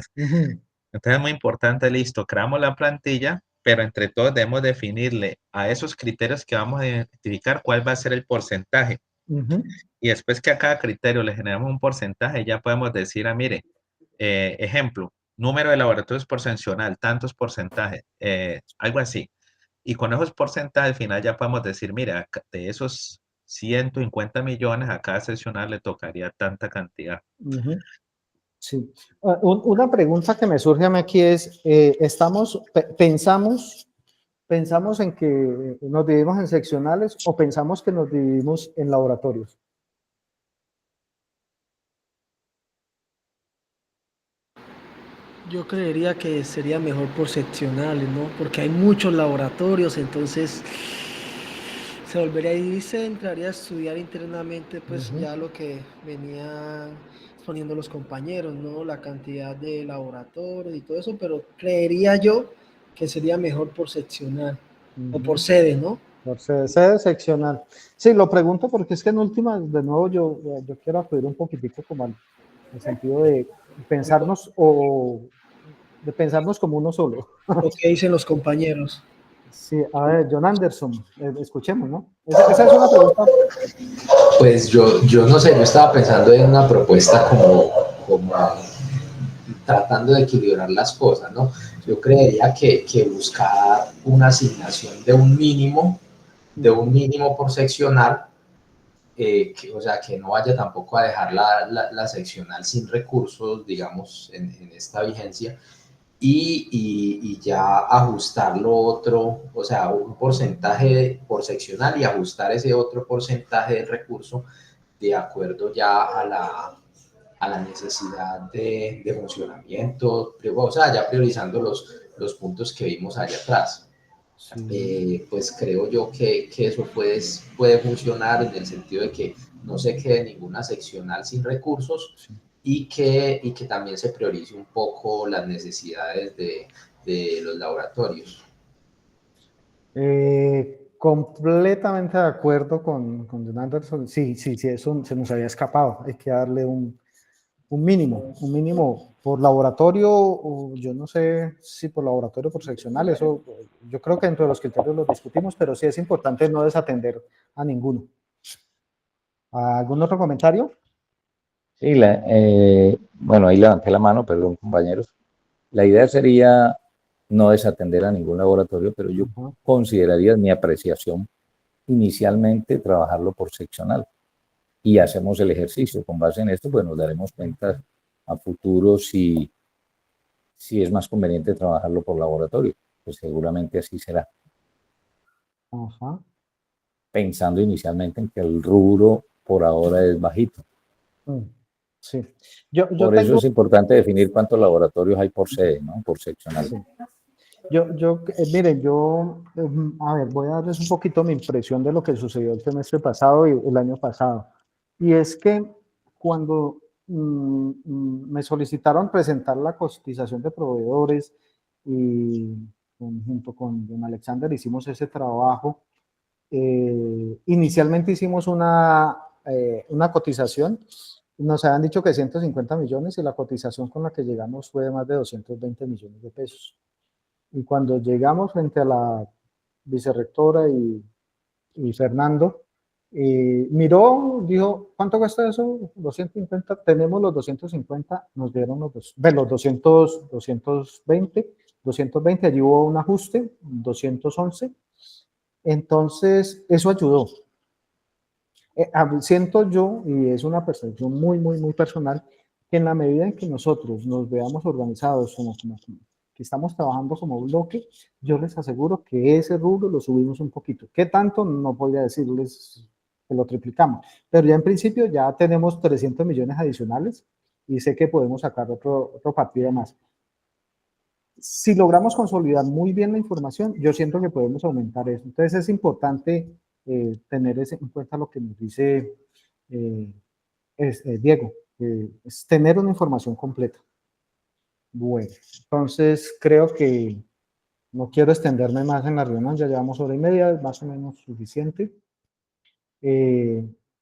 H: Entonces es muy importante, listo, creamos la plantilla, pero entre todos debemos definirle a esos criterios que vamos a identificar cuál va a ser el porcentaje. Y después que a cada criterio le generamos un porcentaje, ya podemos decir, mire, ejemplo, número de laboratorios por seccional, tantos porcentajes, algo así. Y con esos porcentajes al final ya podemos decir, mira, de esos 150 millones a cada seccional le tocaría tanta cantidad.
A: Sí. Una pregunta que me surge a mí aquí es, ¿pensamos en que nos dividimos en seccionales o pensamos que nos dividimos en laboratorios?
D: Yo creería que sería mejor por seccionales, ¿no? Porque hay muchos laboratorios, entonces se volvería y se entraría a estudiar internamente, pues ya lo que venían exponiendo los compañeros, ¿no? La cantidad de laboratorios y todo eso, pero creería yo que sería mejor por seccional o por sede, ¿no?
A: Por sede seccional. Sí, lo pregunto porque es que en últimas, de nuevo, yo quiero acudir un poquitico como al sentido de pensarnos como uno solo.
D: Lo que dicen los compañeros.
A: Sí, a ver, John Anderson, escuchemos, ¿no? Esa es una pregunta.
I: Pues yo no sé, yo estaba pensando en una propuesta como tratando de equilibrar las cosas, ¿no? Yo creería que buscar una asignación de un mínimo por seccional, o sea, que no vaya tampoco a dejar la seccional sin recursos, digamos, en esta vigencia, y ya ajustar lo otro, o sea, un porcentaje por seccional y ajustar ese otro porcentaje de recurso de acuerdo ya a la necesidad de funcionamiento, o sea, ya priorizando los puntos que vimos allá atrás. Pues creo yo que eso puede funcionar en el sentido de que no se quede ninguna seccional sin recursos y que también se priorice un poco las necesidades de los laboratorios.
A: Completamente de acuerdo con John Anderson. Sí, eso se nos había escapado. Hay que darle un mínimo por laboratorio, o yo no sé si por laboratorio o por seccional, eso yo creo que dentro de los criterios los discutimos, pero sí es importante no desatender a ninguno. ¿Algún otro comentario?
G: Sí, bueno, ahí levanté la mano, perdón, compañeros. La idea sería no desatender a ningún laboratorio, pero yo consideraría, mi apreciación, inicialmente trabajarlo por seccional. Y hacemos el ejercicio. Con base en esto, pues nos daremos cuenta a futuro si es más conveniente trabajarlo por laboratorio. Pues seguramente así será. Pensando inicialmente en que el rubro por ahora es bajito.
A: Sí.
G: Por eso es importante definir cuántos laboratorios hay por sede, ¿no? Por seccional.
A: Sí. Miren, a ver, voy a darles un poquito mi impresión de lo que sucedió el semestre pasado y el año pasado. Y es que cuando me solicitaron presentar la cotización de proveedores y junto con don Alexander hicimos ese trabajo, Inicialmente hicimos una cotización, nos habían dicho que 150 millones y la cotización con la que llegamos fue de más de 220 millones de pesos. Y cuando llegamos frente a la vicerrectora y Fernando, miró, dijo, ¿cuánto cuesta eso? 250, tenemos los 250, nos dieron los 220, allí hubo un ajuste, 211, entonces eso ayudó. Siento yo, y es una percepción muy, muy, muy personal, que en la medida en que nosotros nos veamos organizados como que estamos trabajando como bloque, yo les aseguro que ese rubro lo subimos un poquito. ¿Qué tanto? No podría decirles que lo triplicamos, pero ya en principio ya tenemos 300 millones adicionales y sé que podemos sacar otro partido más. Si logramos consolidar muy bien la información, yo siento que podemos aumentar eso. Entonces es importante tener en cuenta lo que nos dice Diego, es tener una información completa. Bueno, entonces creo que no quiero extenderme más en la reunión, ya llevamos hora y media, es más o menos suficiente.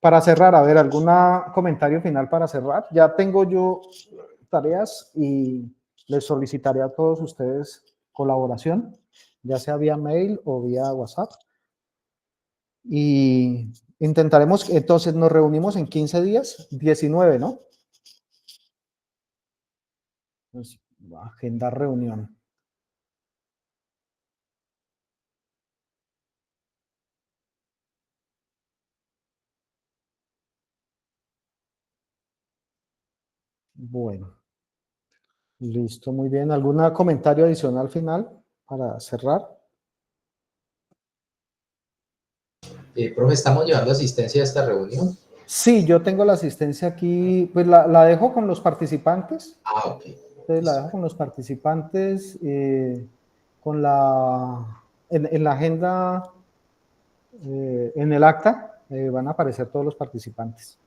A: Para cerrar, a ver, ¿algún comentario final para cerrar? Ya tengo yo tareas y les solicitaré a todos ustedes colaboración, ya sea vía mail o vía WhatsApp. Y intentaremos, entonces nos reunimos en 15 días, 19, ¿no? Pues, agenda reunión. Bueno, listo, muy bien. ¿Algún comentario adicional final para cerrar?
I: Profe, ¿estamos llevando asistencia a esta reunión?
A: Sí, yo tengo la asistencia aquí, pues la dejo con los participantes.
I: Ah, ok.
A: Entonces la dejo con los participantes, con en la agenda, en el acta, van a aparecer todos los participantes.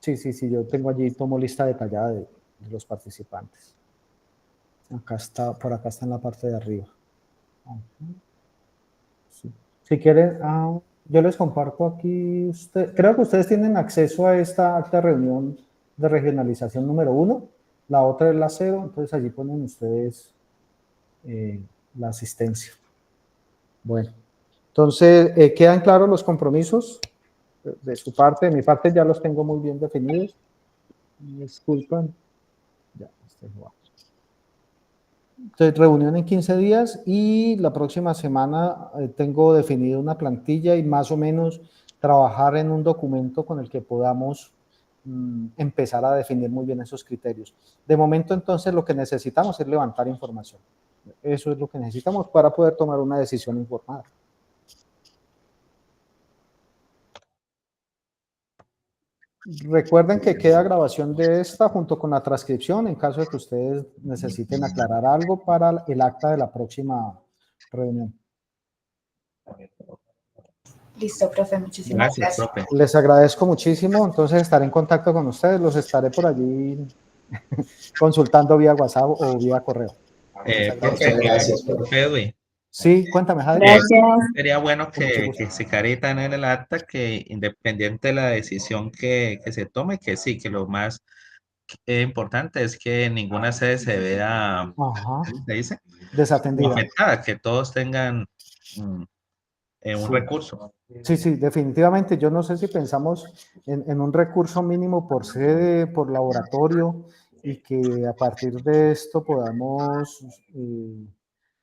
A: Sí, yo tengo allí, tomo lista detallada de los participantes. Acá está, por acá está en la parte de arriba. Sí. Si quieren, yo les comparto aquí, creo que ustedes tienen acceso a esta acta de reunión de regionalización número 1, la otra es la 0, entonces allí ponen ustedes la asistencia. Bueno, entonces, ¿quedan claros los compromisos de su parte? De mi parte ya los tengo muy bien definidos. Me disculpan. Ya, entonces, reunión en 15 días y la próxima semana tengo definida una plantilla y más o menos trabajar en un documento con el que podamos empezar a definir muy bien esos criterios. De momento, entonces, lo que necesitamos es levantar información. Eso es lo que necesitamos para poder tomar una decisión informada. Recuerden que queda grabación de esta junto con la transcripción en caso de que ustedes necesiten aclarar algo para el acta de la próxima reunión.
C: Listo, profe, muchísimas
H: Gracias,
C: gracias.
H: profe.
A: Les agradezco muchísimo, entonces estaré en contacto con ustedes, los estaré por allí consultando vía WhatsApp o vía correo.
H: Profe,
I: Gracias,
H: profe Edwin,
A: Sí, cuéntame, Jaime.
F: Gracias.
H: sería bueno
A: Con mucho
H: que
A: gusto.
H: se carita en el acta que independiente de la decisión que se tome, que sí, que lo más importante es que ninguna sede se vea,
A: Ajá,
H: ¿cómo se dice? Como
A: desatendida.
H: afectada, que todos tengan un
A: Sí.
H: recurso.
A: Sí, definitivamente. Yo no sé si pensamos en un recurso mínimo por sede, por laboratorio, y que a partir de esto podamos...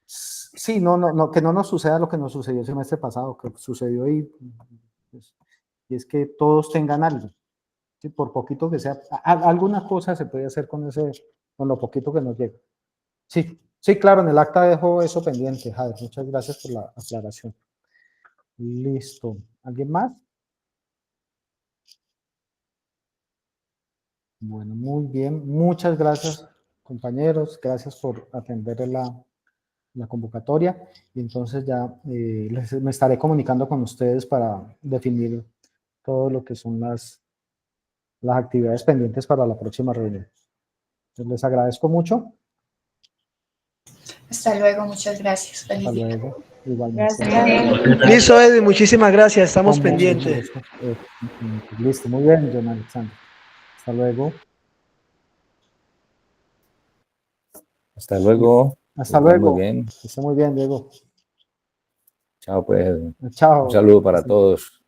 A: sí, que no nos suceda lo que nos sucedió el semestre pasado, que sucedió ahí, pues, y es que todos tengan algo. ¿Sí? Por poquito que sea, alguna cosa se puede hacer con lo poquito que nos llega. Sí, claro, en el acta dejo eso pendiente, Javier. Muchas gracias por la aclaración. Listo. ¿Alguien más? Bueno, muy bien. Muchas gracias, compañeros. Gracias por atender la convocatoria. Y entonces ya me estaré comunicando con ustedes para definir todo lo que son las actividades pendientes para la próxima reunión. Entonces, les agradezco mucho.
C: Hasta luego, muchas gracias. Feliz
A: Hasta
C: día.
A: luego. Igualmente.
F: Gracias.
D: Listo, Edwin, muchísimas gracias, estamos
A: Con mucho
D: pendientes.
A: gusto. Listo, muy bien, John Alexander. Hasta luego.
G: Hasta luego.
A: Hasta
G: Que estén
A: luego.
G: muy bien.
A: Que esté muy bien, Diego.
G: Chao, pues.
A: Chao.
G: Un saludo para todos.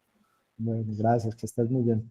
A: Bueno, gracias, que estés muy bien.